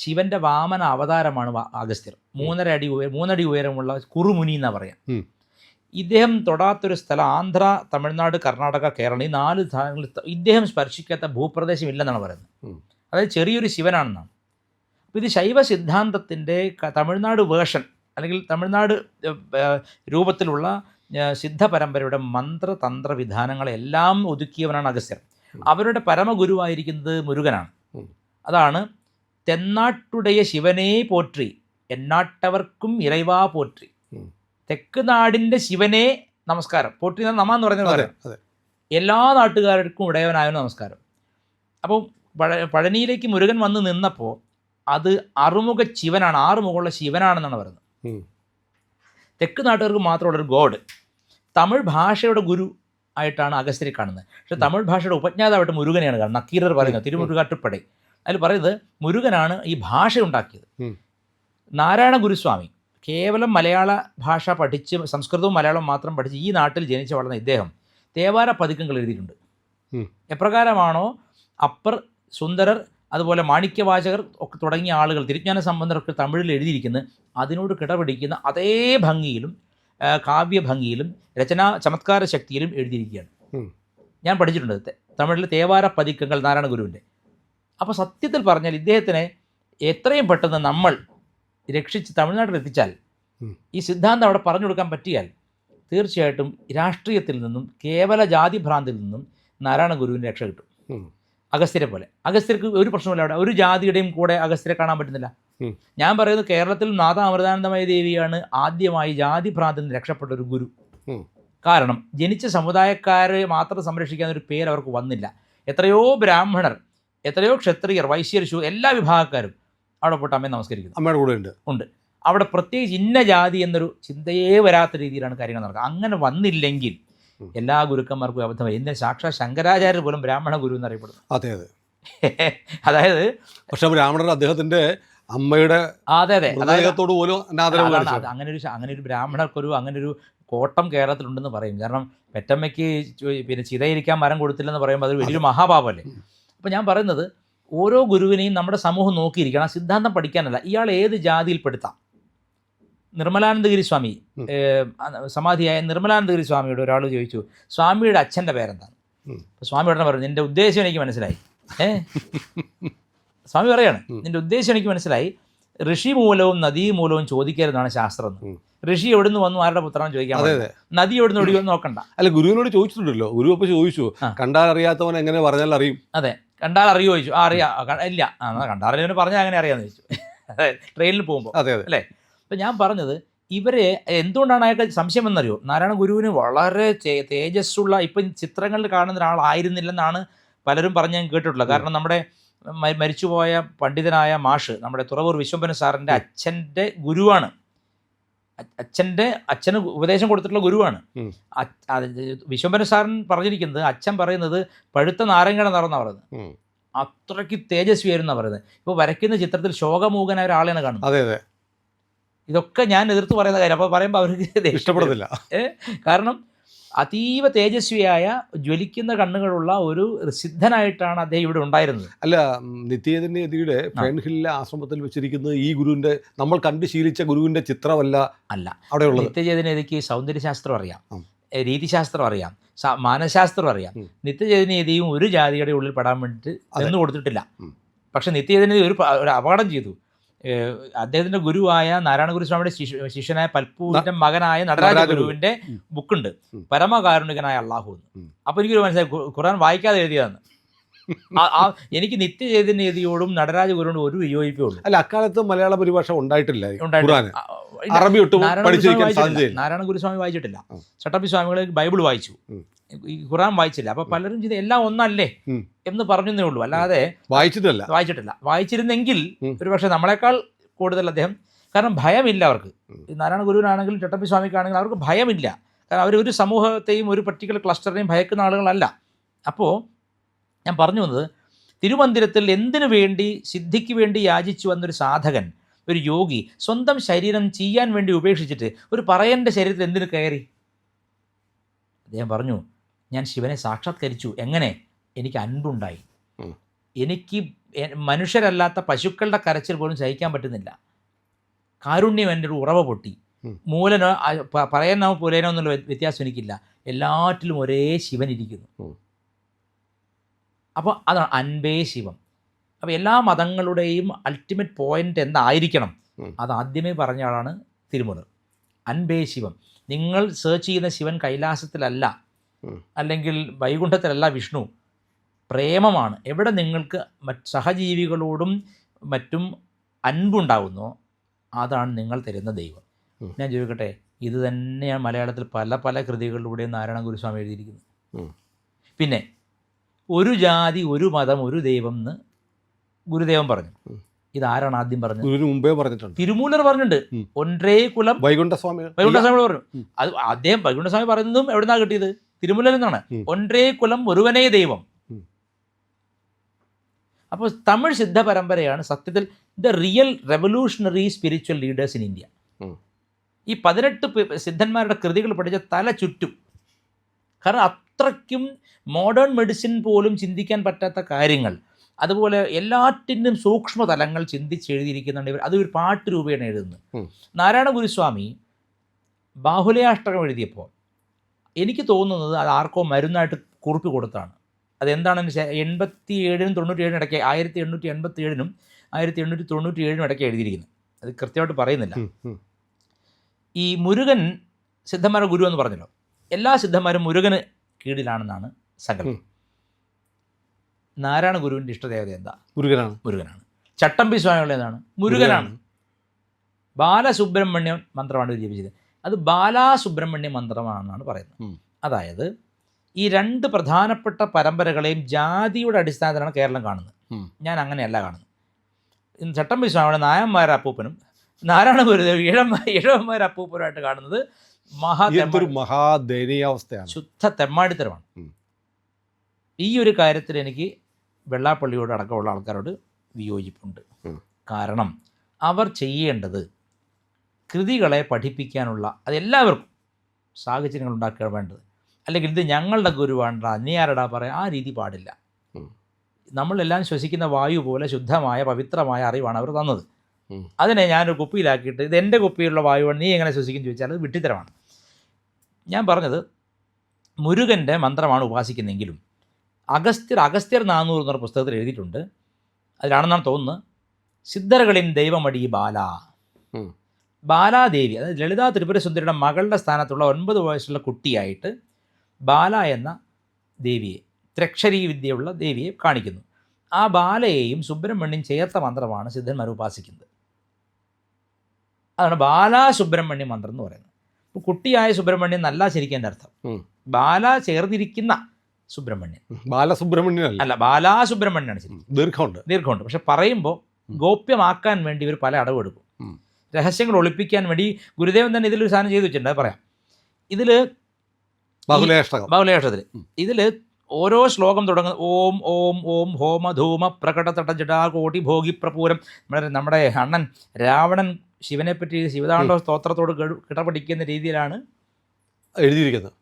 ശിവന്റെ വാമന അവതാരമാണ് അഗസ്ത്യർ. 3 അടി ഉയരമുള്ള കുറുമുനി എന്നാ പറയാം. ഇദ്ദേഹം തൊടാത്തൊരു സ്ഥലം ആന്ധ്ര, തമിഴ്നാട്, കർണാടക, കേരളം, ഈ 4 സ്ഥലങ്ങളിൽ ഇദ്ദേഹം സ്പർശിക്കാത്ത ഭൂപ്രദേശം ഇല്ലെന്നാണ് പറയുന്നത്. അതായത് ചെറിയൊരു ശിവനാണെന്നാണ്. അപ്പോൾ ഇത് ശൈവ സിദ്ധാന്തത്തിൻ്റെ തമിഴ്നാട് വേർഷൻ അല്ലെങ്കിൽ തമിഴ്നാട് രൂപത്തിലുള്ള സിദ്ധ പരമ്പരയുടെ മന്ത്രതന്ത്ര വിധാനങ്ങളെല്ലാം ഒതുക്കിയവനാണ് അഗസ്ത്യർ. അവരുടെ പരമഗുരുവായിരിക്കുന്നത് മുരുകനാണ്. അതാണ് തെന്നാട്ടുடைய ശിവനേ പോற்றி എന്നാട്ടവർക്കും ഇറൈവാ പോற்றி. തെക്ക് നാടിൻ്റെ ശിവനെ നമസ്കാരം. പോറ്റി നമ എന്ന് പറഞ്ഞാൽ പറയാം, എല്ലാ നാട്ടുകാർക്കും ഉടയവനായ നമസ്കാരം. അപ്പോൾ പഴനിയിലേക്ക് മുരുകൻ വന്ന് നിന്നപ്പോൾ അത് അറുമുഖ ശിവനാണ്, 6 മുഖമുള്ള ശിവനാണെന്നാണ് പറയുന്നത്. തെക്ക് നാട്ടുകാർക്ക് മാത്രമുള്ളൊരു ഗോഡ്. തമിഴ് ഭാഷയുടെ ഗുരു ആയിട്ടാണ് അഗസ്ത്യരെ കാണുന്നത്. പക്ഷേ തമിഴ് ഭാഷയുടെ ഉപജ്ഞാതാവായിട്ട് മുരുകനെയാണ് കാണുന്നത്. നക്കീരർ പറയുന്നത് തിരുമുരുകാട്ടുപട അതിൽ പറയുന്നത് മുരുകനാണ് ഈ ഭാഷ ഉണ്ടാക്കിയത്. നാരായണ ഗുരുസ്വാമി കേവലം മലയാള ഭാഷ പഠിച്ച്, സംസ്കൃതവും മലയാളവും മാത്രം പഠിച്ച് ഈ നാട്ടിൽ ജനിച്ച് വളർന്ന ഇദ്ദേഹം തേവാര പതിക്കങ്ങൾ എഴുതിയിട്ടുണ്ട്. എപ്രകാരമാണോ അപ്പർ, സുന്ദരർ, അതുപോലെ മാണിക്യവാചകർ ഒക്കെ തുടങ്ങിയ ആളുകൾ തിരുജ്ഞാന സംബന്ധർക്ക് തമിഴിൽ എഴുതിയിരിക്കുന്നത്, അതിനോട് കിടപിടിക്കുന്ന അതേ ഭംഗിയിലും കാവ്യഭംഗിയിലും രചനാ ചമത്കാര ശക്തിയിലും എഴുതിയിരിക്കുകയാണ്. ഞാൻ പഠിച്ചിട്ടുണ്ട് തമിഴിൽ തേവാര പതിക്കങ്ങൾ നാരായണ ഗുരുവിൻ്റെ. അപ്പോൾ സത്യത്തിൽ പറഞ്ഞാൽ ഇദ്ദേഹത്തിനെ എത്രയും പെട്ടെന്ന് നമ്മൾ രക്ഷിച്ച് തമിഴ്നാട്ടിൽ എത്തിച്ചാൽ, ഈ സിദ്ധാന്തം അവിടെ പറഞ്ഞു കൊടുക്കാൻ പറ്റിയാൽ, തീർച്ചയായിട്ടും രാഷ്ട്രീയത്തിൽ നിന്നും കേവല ജാതിഭ്രാന്തിൽ നിന്നും നാരായണ ഗുരുവിന് രക്ഷ കിട്ടും. അഗസ്ത്യരെ പോലെ. അഗസ്ത്യർക്ക് ഒരു പ്രശ്നമില്ല, അവിടെ ഒരു ജാതിയുടെയും കൂടെ അഗസ്ത്യരെ കാണാൻ പറ്റുന്നില്ല. ഞാൻ പറയുന്നത് കേരളത്തിൽ നാഥ അമൃതാനന്ദമയ ദേവിയാണ് ആദ്യമായി ജാതിഭ്രാന്തിൽ നിന്ന് രക്ഷപ്പെട്ട ഒരു ഗുരു. കാരണം ജനിച്ച സമുദായക്കാരെ മാത്രം സംരക്ഷിക്കാൻ ഒരു പേര് അവർക്ക് വന്നില്ല. എത്രയോ ബ്രാഹ്മണർ, എത്രയോ ക്ഷത്രിയർ, വൈശ്യർ, എല്ലാ വിഭാഗക്കാരും അവിടെ പോയിട്ട് അമ്മയെ നമസ്കരിക്കുന്നു. അമ്മയുടെ കൂടെ ഉണ്ട്. അവിടെ പ്രത്യേകിച്ച് ഇന്ന ജാതി എന്നൊരു ചിന്തയേ വരാത്ത രീതിയിലാണ് കാര്യങ്ങൾ നടക്കുക. അങ്ങനെ വന്നില്ലെങ്കിൽ എല്ലാ ഗുരുക്കന്മാർക്കും അബദ്ധമായി. ഇന്ന് സാക്ഷാത് ശങ്കരാചാര്യർ പോലും ബ്രാഹ്മണ ഗുരു എന്നറിയപ്പെടുന്നു. അതെ അതെ. അതായത് പക്ഷെ ബ്രാഹ്മണർ അദ്ദേഹത്തിന്റെ അമ്മയുടെ ഹൃദയത്തോട് പോലും അങ്ങനെ ഒരു ബ്രാഹ്മണർക്കൊരു അങ്ങനെ ഒരു കോട്ടം കേരളത്തിലുണ്ടെന്ന് പറയും. കാരണം പെറ്റമ്മയ്ക്ക് പിന്നെ ചിതയിരിക്കാൻ മരം കൊടുത്തില്ലെന്ന് പറയുമ്പോൾ അതൊരു വലിയൊരു മഹാപാപമല്ലേ. അപ്പോൾ ഞാൻ പറയുന്നത് ഓരോ ഗുരുവിനെയും നമ്മുടെ സമൂഹം നോക്കിയിരിക്കണം. ആ സിദ്ധാന്തം പഠിക്കാനല്ല, ഇയാൾ ഏത് ജാതിയിൽപ്പെടുത്താം. നിർമ്മലാനന്ദഗിരി സ്വാമി, സമാധിയായ നിർമ്മലാനന്ദഗിരി സ്വാമിയോട് ഒരാൾ ചോദിച്ചു, സ്വാമിയുടെ അച്ഛൻ്റെ പേരെന്താണ്? സ്വാമി ഉടനെ പറഞ്ഞു, നിൻ്റെ ഉദ്ദേശം എനിക്ക് മനസ്സിലായി. സ്വാമി പറയാണ്, നിൻ്റെ ഉദ്ദേശം എനിക്ക് മനസ്സിലായി. ഋഷി മൂലവും നദീ മൂലവും ചോദിക്കരുതാണ് ശാസ്ത്രം. ഋഷി എവിടുന്ന് വന്നു, ആരുടെ പുത്രനാണ് ചോദിക്കാൻ, നദി എവിടുന്ന് ഒടിവെന്ന് നോക്കണ്ട. അല്ല, ഗുരുവിനോട് ചോദിച്ചിട്ടുണ്ടല്ലോ. ഗുരു അപ്പോൾ ചോദിച്ചു, കണ്ടാൽ അറിയാത്തവൻ എങ്ങനെ പറഞ്ഞാൽ അറിയും? അതെ, കണ്ടാൽ അറിയുമോ ചോദിച്ചു. അറിയാം. ഇല്ല. കണ്ടാറിന് പറഞ്ഞാൽ അങ്ങനെ അറിയാമെന്ന് ചോദിച്ചു. ട്രെയിനിൽ പോകുമ്പോൾ. അതെ അതെ അല്ലേ? അപ്പം ഞാൻ പറഞ്ഞത് ഇവരെ എന്തുകൊണ്ടാണ് അയാൾക്ക് സംശയം എന്നറിയോ? നാരായണ ഗുരുവിന് വളരെ തേജസ്സുള്ള, ഇപ്പം ചിത്രങ്ങളിൽ കാണുന്ന ഒരാളായിരുന്നില്ലെന്നാണ് പലരും പറഞ്ഞ് ഞാൻ കേട്ടിട്ടുള്ളത്. കാരണം നമ്മുടെ മരിച്ചുപോയ പണ്ഡിതനായ മാഷ്, നമ്മുടെ തുറവൂർ വിശ്വംഭരൻ സാറിൻ്റെ അച്ഛൻ്റെ ഗുരുവാണ്. അച്ഛന് ഉപദേശം കൊടുത്തിട്ടുള്ള ഗുരുവാണ്. വിശ്വംഭരൻ സാറിൻ പറഞ്ഞിരിക്കുന്നത്, അച്ഛൻ പറയുന്നത് പഴുത്ത നാരങ്ങയുടെ നിറമെന്നാണ് പറയുന്നത്. അത്രയ്ക്ക് തേജസ്വിയായിരുന്നു പറയുന്നത്. ഇപ്പോൾ വരയ്ക്കുന്ന ചിത്രത്തിൽ ശോകമൂകനായ ഒരാളെയാണ് കാണുന്നത്. അതെ അതെ, ഇതൊക്കെ ഞാൻ എതിർത്ത് പറയുന്ന കാര്യം. അപ്പോൾ പറയുമ്പോൾ അവർക്ക് ഇഷ്ടപ്പെടുന്നില്ല. കാരണം അതീവ തേജസ്വിയായ ജ്വലിക്കുന്ന കണ്ണുകളുള്ള ഒരു സിദ്ധനായിട്ടാണ് അദ്ദേഹം ഇവിടെ ഉണ്ടായിരുന്നത്. അല്ല, നിത്യചൈതന്യയുടെ ഫെൻഹില്ലിലെ ആശ്രമത്തിൽ വെച്ചിരിക്കുന്നത് ഈ ഗുരുവിന്റെ, നമ്മൾ കണ്ടു ശീലിച്ച ഗുരുവിന്റെ ചിത്രമല്ല അല്ല അവിടെയുള്ളത്. നിത്യചൈതന്യതയ്ക്ക് സൗന്ദര്യശാസ്ത്രം അറിയാം, രീതിശാസ്ത്രം അറിയാം, മാനശാസ്ത്രം അറിയാം. നിത്യചൈതന്യതയും ഒരു ജാതിയുടെ ഉള്ളിൽ പെടാൻ വേണ്ടിയിട്ട് എന്ന് കൊടുത്തിട്ടില്ല. പക്ഷെ നിത്യചൈതന്യത ഒരു അപകടം ചെയ്തു. അദ്ദേഹത്തിൻ്റെ ഗുരുവായ നാരായണ ഗുരുസ്വാമിയുടെ ശിഷ്യനായ പൽപ്പൂരിൻ്റെ മകനായ നടരാജ ഗുരുവിൻ്റെ ബുക്കുണ്ട്, പരമകാരുണികനായ അള്ളാഹു എന്ന്. അപ്പോൾ എനിക്കൊരു മനസ്സിലായി, ഖുർആൻ വായിക്കാതെ എഴുതിയതാണ്. എനിക്ക് നിത്യചൈതന്യതയോടും നടരാജ ഗുരുവിനോടും ഒരു വിയോജിപ്പേ ഉള്ളൂ. അല്ല, അക്കാലത്ത് മലയാള പരിഭാഷ ഉണ്ടായിട്ടില്ല. നാരായണ ഗുരുസ്വാമി വായിച്ചിട്ടില്ല. ചട്ടമ്പി സ്വാമികൾ ബൈബിൾ വായിച്ചു, ഈ ഖുർആൻ വായിച്ചില്ല. അപ്പോൾ പലരും ചെയ്ത് എല്ലാം ഒന്നല്ലേ എന്ന് പറഞ്ഞേ ഉള്ളൂ, അല്ലാതെ വായിച്ചിട്ടില്ല. വായിച്ചിരുന്നെങ്കിൽ ഒരു പക്ഷേ നമ്മളെക്കാൾ കൂടുതൽ അദ്ദേഹം, കാരണം ഭയമില്ല അവർക്ക്. നാരായണ ഗുരുവിനാണെങ്കിലും ചട്ടമ്പി സ്വാമിക്കാണെങ്കിലും അവർക്ക് ഭയമില്ല. കാരണം അവർ ഒരു സമൂഹത്തെയും ഒരു പർട്ടിക്കുലർ ക്ലസ്റ്ററിനെയും ഭയക്കുന്ന ആളുകളല്ല. അപ്പോൾ ഞാൻ പറഞ്ഞു വന്നത്, തിരുമന്ദിരത്തിൽ എന്തിനു വേണ്ടി, സിദ്ധിക്ക് വേണ്ടി യാചിച്ചു വന്നൊരു സാധകൻ, ഒരു യോഗി, സ്വന്തം ശരീരം ചെയ്യാൻ വേണ്ടി ഉപേക്ഷിച്ചിട്ട് ഒരു പറയൻ്റെ ശരീരത്തിൽ എന്തിനു കയറി? അദ്ദേഹം പറഞ്ഞു, ഞാൻ ശിവനെ സാക്ഷാത്കരിച്ചു. എങ്ങനെ? എനിക്ക് അൻപുണ്ടായി. എനിക്ക് മനുഷ്യരല്ലാത്ത പശുക്കളുടെ കരച്ചിൽ പോലും സഹിക്കാൻ പറ്റുന്നില്ല. കാരുണ്യം എൻ്റെ ഒരു ഉറവ പൊട്ടി. മൂലനോ പറയാനോ പുലേനോ എന്നുള്ള വ്യത്യാസം എനിക്കില്ല. എല്ലാറ്റിലും ഒരേ ശിവൻ ഇരിക്കുന്നു. അപ്പോൾ അതാണ് അൻപേ ശിവം. അപ്പോൾ എല്ലാ മതങ്ങളുടെയും അൾട്ടിമേറ്റ് പോയിന്റ് എന്തായിരിക്കണം, അത് ആദ്യമേ പറഞ്ഞ ആളാണ് തിരുമൂലർ. അൻപേ ശിവം. നിങ്ങൾ സെർച്ച് ചെയ്യുന്ന ശിവൻ കൈലാസത്തിലല്ല, അല്ലെങ്കിൽ വൈകുണ്ഠത്തിലല്ല വിഷ്ണു. പ്രേമമാണ്. എവിടെ നിങ്ങൾക്ക് സഹജീവികളോടും മറ്റും അൻപുണ്ടാകുന്നോ അതാണ് നിങ്ങൾ തരുന്ന ദൈവം. ഞാൻ ചോദിക്കട്ടെ, ഇത് തന്നെയാണ് മലയാളത്തിൽ പല പല കൃതികളിലൂടെയും നാരായണ ഗുരുസ്വാമി എഴുതിയിരിക്കുന്നത്. പിന്നെ ഒരു ജാതി, ഒരു മതം, ഒരു ദൈവം എന്ന് ഗുരുദേവൻ പറഞ്ഞു. ഇതാരാണ് ആദ്യം പറഞ്ഞത്? മുമ്പേ പറഞ്ഞിട്ടുണ്ട്, തിരുമൂലർ പറഞ്ഞിട്ടുണ്ട്. ഒன்றേ കുലം. വൈകുണ്ഠസ്വാമി പറഞ്ഞു. അത് അദ്ദേഹം വൈകുണ്ഠസ്വാമി പറയുന്നതും എവിടുന്നാണ് കിട്ടിയത്? തിരുമൂലർ എന്നാണ്. ഒன்றേ കുലം ഒരുവനേ ദൈവം. അപ്പോൾ തമിഴ് സിദ്ധ പരമ്പരയാണ് സത്യത്തിൽ the real revolutionary spiritual leaders in India. ഈ 18 സിദ്ധന്മാരുടെ കൃതികൾ പഠിച്ച തല ചുറ്റും. കാരണം അത്രയ്ക്കും മോഡേൺ മെഡിസിൻ പോലും ചിന്തിക്കാൻ പറ്റാത്ത കാര്യങ്ങൾ, അതുപോലെ എല്ലാറ്റിനും സൂക്ഷ്മതലങ്ങൾ ചിന്തിച്ചെഴുതിയിരിക്കുന്നുണ്ട് ഇവർ. അത് ഒരു പാട്ട് രൂപയാണ് എഴുതുന്നത്. നാരായണ ഗുരുസ്വാമി ബാഹുലയാഷ്ടകം എഴുതിയപ്പോൾ എനിക്ക് തോന്നുന്നത് അത് ആർക്കോ മരുന്നായിട്ട് കുറിപ്പ് കൊടുത്താണ്. അതെന്താണെന്ന് വെച്ചാൽ 87-നും 97-നും ഇടയ്ക്ക്, 1887-നും 1897-നും ഇടയ്ക്ക് എഴുതിയിരിക്കുന്നത്. അത് കൃത്യമായിട്ട് പറയുന്നില്ല. ഈ മുരുകൻ സിദ്ധന്മാരുടെ ഗുരു എന്ന് പറഞ്ഞല്ലോ, എല്ലാ സിദ്ധന്മാരും മുരുകന് കീഴിലാണെന്നാണ് സങ്കല്പം. നാരായണ ഗുരുവിൻ്റെ ഇഷ്ടദേവത എന്താ? മുരുകനാണ്. ചട്ടമ്പി സ്വാമികളുടെ എന്താണ്? മുരുകനാണ്. ബാലസുബ്രഹ്മണ്യം മന്ത്രമാണ് ജപിച്ചത്. അത് ബാലാസുബ്രഹ്മണ്യ മന്ത്രമാണെന്നാണ് പറയുന്നത്. അതായത് ഈ 2 പ്രധാനപ്പെട്ട പരമ്പരകളെയും ജാതിയുടെ അടിസ്ഥാനത്തിലാണ് കേരളം കാണുന്നത്. ഞാൻ അങ്ങനെയല്ല കാണുന്നത്. ചട്ടമ്പി സ്വാമിയുടെ നായന്മാരുടെ അപ്പൂപ്പനും നാരായണ ഗുരുദേവ് ഇഴവന്മാരുടെ അപ്പൂപ്പനുമായിട്ട് കാണുന്നത് മഹാദയനീയാവസ്ഥയാണ്, ശുദ്ധ തെമ്മാടിത്തരമാണ്. ഈ ഒരു കാര്യത്തിൽ എനിക്ക് വെള്ളാപ്പള്ളിയോട് അടക്കമുള്ള ആൾക്കാരോട് വിയോജിപ്പുണ്ട്. കാരണം അവർ ചെയ്യേണ്ടത് കൃതികളെ പഠിപ്പിക്കാനുള്ള, അതെല്ലാവർക്കും സാഹചര്യങ്ങൾ ഉണ്ടാക്കുക വേണ്ടത്. അല്ലെങ്കിൽ ഇത് ഞങ്ങളുടെ ഗുരുവാണ്ടാ, നീ ആരടാ പറയാം, ആ രീതി പാടില്ല. നമ്മളെല്ലാം ശ്വസിക്കുന്ന വായു പോലെ ശുദ്ധമായ പവിത്രമായ അറിവാണ് അവർ തന്നത്. അതിനെ ഞാനൊരു കുപ്പിയിലാക്കിയിട്ട് ഇത് എൻ്റെ കുപ്പിയിലുള്ള വായുവാണ്, നീ എങ്ങനെ ശ്വസിക്കും ചോദിച്ചാൽ അത് വിട്ടിത്തരമാണ്. ഞാൻ പറഞ്ഞത് മുരുകൻ്റെ മന്ത്രമാണ് ഉപാസിക്കുന്നതെങ്കിലും അഗസ്ത്യർ 400 എന്നൊരു പുസ്തകത്തിൽ എഴുതിയിട്ടുണ്ട്. അതിലാണെന്നാണ് തോന്നുന്നത്, സിദ്ധരകളിൻ ദൈവമടി ബാലാദേവി, അതായത് ലളിതാ ത്രിപുരസുന്ദരിയുടെ മകളുടെ സ്ഥാനത്തുള്ള 9 വയസ്സുള്ള കുട്ടിയായിട്ട് ബാല എന്ന ദേവിയെ, ത്രക്ഷരീ വിദ്യയുള്ള ദേവിയെ കാണിക്കുന്നു. ആ ബാലയെയും സുബ്രഹ്മണ്യം ചേർത്ത മന്ത്രമാണ് സിദ്ധന്മാർ ഉപാസിക്കുന്നത്. അതാണ് ബാലാസുബ്രഹ്മണ്യ മന്ത്രം എന്ന് പറയുന്നത്. ഇപ്പോൾ കുട്ടിയായ സുബ്രഹ്മണ്യം എന്നല്ല ശരിക്കും എൻ്റെ അർത്ഥം. ബാല ചേർന്നിരിക്കുന്ന സുബ്രഹ്മണ്യൻ, ബാലസുബ്രഹ്മണ്യൻ അല്ല, ബാലാസുബ്രഹ്മണ്യനാണ് ശരിക്കും. ദീർഘമുണ്ട്. പക്ഷെ പറയുമ്പോൾ ഗോപ്യമാക്കാൻ വേണ്ടി ഇവർ പല അടവെടുക്കും. രഹസ്യങ്ങൾ ഒളിപ്പിക്കാൻ വേണ്ടി ഗുരുദേവൻ തന്നെ ഇതിലൊരു സാധനം ചെയ്തു വെച്ചിട്ടുണ്ട്. അത് പറയാം. ഇതിൽ ബാഹുലേയാഷ്ടത്തിൽ ഇതിൽ ഓരോ ശ്ലോകം തുടങ്ങുന്നത് ഓം ഓം ഓം ഹോമ ധൂമ പ്രകടതട ജടാ കോടി ഭോഗി പ്രപൂരം. നമ്മുടെ അണ്ണൻ രാവണൻ ശിവനെ പറ്റി ശിവതാണ്ഡവ സ്തോത്രത്തോട് കിടപിടിക്കുന്ന രീതിയിലാണ് എഴുതിയിരിക്കുന്നത്.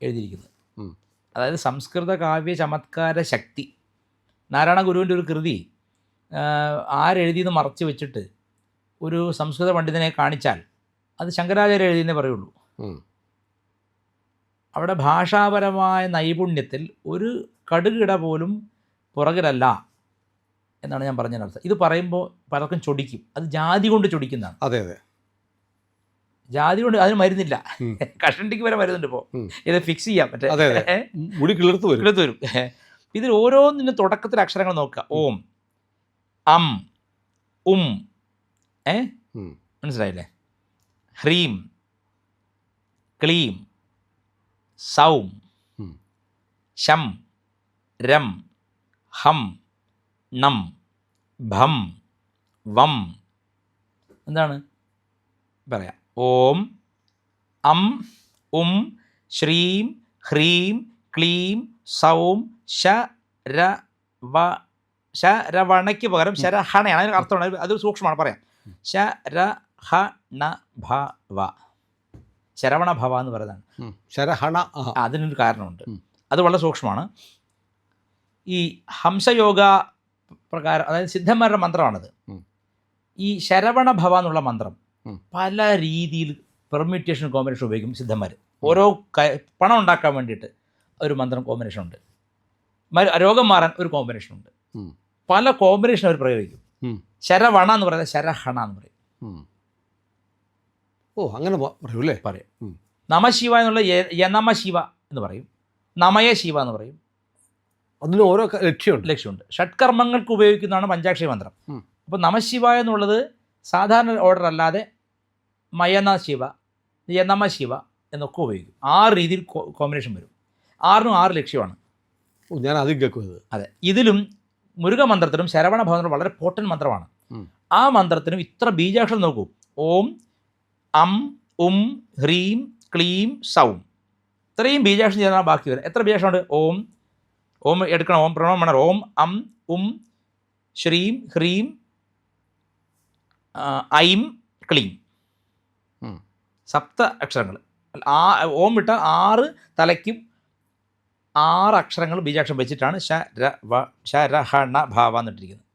അതായത് സംസ്കൃത കാവ്യ ചമത്കാര ശക്തി. നാരായണ ഗുരുവിൻ്റെ ഒരു കൃതി ആരെഴുതിയെന്ന് മറച്ചു വെച്ചിട്ട് ഒരു സംസ്കൃത പണ്ഡിതനെ കാണിച്ചാൽ അത് ശങ്കരാചാര്യ എഴുതിയെന്നേ പറയുള്ളൂ. അവിടെ ഭാഷാപരമായ നൈപുണ്യത്തിൽ ഒരു കടുകിട പോലും പുറകിലല്ല എന്നാണ് ഞാൻ പറഞ്ഞതിനർത്ഥം. ഇത് പറയുമ്പോൾ പലർക്കും ചൊടിക്കും. അത് ജാതി കൊണ്ട് ചൊടിക്കുന്നതാണ്. അതെ അതെ, ജാതി കൊണ്ട് അതിന് മരുന്നില്ല. കഷണ്ടിക്ക് വരെ മരുന്നുണ്ട്. ഇപ്പോൾ ഇത് ഫിക്സ് ചെയ്യാം, മറ്റേ മുടി കിളിർത്ത് വരും. ഇതിൽ ഓരോന്നിനും തുടക്കത്തിൽ അക്ഷരങ്ങൾ നോക്കുക. ഓം, അം, ഉം, മനസ്സിലായില്ലേ? ഹ്രീം, ക്ലീം, സൗം, ശം, രം, ഹം, നം, ഭം, വം. എന്താണ് പറയാം? ഓം, അം, ഉം, ശ്രീം, ഹ്രീം, ക്ലീം, സൗം, ശരവണയ്ക്ക് പകരം ശരഹണയാണ്. അതിന് അർത്ഥമാണ്, അത് സൂക്ഷ്മമാണ്. പറയാം. ശരഹണഭവ, ശരവണ ഭവ എന്ന് പറയുന്നതാണ് ശരഹണ. അതിനൊരു കാരണമുണ്ട്. അത് വളരെ സൂക്ഷ്മമാണ്. ഈ ഹംസയോഗ പ്രകാരം, അതായത് സിദ്ധന്മാരുടെ മന്ത്രമാണത്. ഈ ശരവണ ഭവ എന്നുള്ള മന്ത്രം പല രീതിയിൽ പെർമ്യൂട്ടേഷൻ കോമ്പിനേഷൻ ഉപയോഗിക്കും സിദ്ധന്മാർ. ഓരോ പണം ഉണ്ടാക്കാൻ വേണ്ടിയിട്ട് ഒരു മന്ത്രം കോമ്പിനേഷൻ ഉണ്ട്. രോഗം മാറാൻ ഒരു കോമ്പിനേഷൻ ഉണ്ട്. പല കോമ്പിനേഷൻ അവർ പ്രയോഗിക്കും. ശരവണ എന്ന് പറയുന്നത് ശരഹണ എന്ന് പറയും. അങ്ങനെ പറയൂല്ലേ? പറയും. നമശിവ എന്നുള്ള യനമ ശിവ എന്ന് പറയും. നമയ ശിവ എന്ന് പറയും. അതിന് ഓരോ ലക്ഷ്യമുണ്ട്. ഷഡ്കർമ്മങ്ങൾക്ക് ഉപയോഗിക്കുന്നതാണ് പഞ്ചാക്ഷരി മന്ത്രം. അപ്പോൾ നമശിവ എന്നുള്ളത് സാധാരണ ഓർഡർ അല്ലാതെ മയന ശിവ, യനമ ശിവ എന്നൊക്കെ ഉപയോഗിക്കും. 6 രീതിയിൽ കോമ്പിനേഷൻ വരും. 6നും 6 ലക്ഷ്യമാണ്. ഞാൻ ആദ്യം കേൾക്കുന്നത്. അതെ. ഇതിലും മുരുകമന്ത്രത്തിനും ശരവണ ഭവനും വളരെ പോർട്ടൻ്റ് മന്ത്രമാണ്. ആ മന്ത്രത്തിനും ഇത്ര ബീജാക്ഷരം നോക്കൂ. ഓം, അം, ഉം, ഹ്രീം, ക്ലീം, സൗം. ഇത്രയും ബീജാക്ഷരം ചെയ്താൽ ബാക്കി വരും. എത്ര ബീജാക്ഷരമുണ്ട്? ഓം, ഓം എടുക്കണം. ഓം പ്രണവം വേണം. ഓം, അം, ഉം, ശ്രീം, ഹ്രീം, ഐം, ക്ലീം. 7 അക്ഷരങ്ങൾ. ഓം ഇട്ട 6 തലയ്ക്കും 6 അക്ഷരങ്ങൾ ബീജാക്ഷരം വെച്ചിട്ടാണ് ശരഹണ ഭാവ എന്നിട്ടിരിക്കുന്നത്.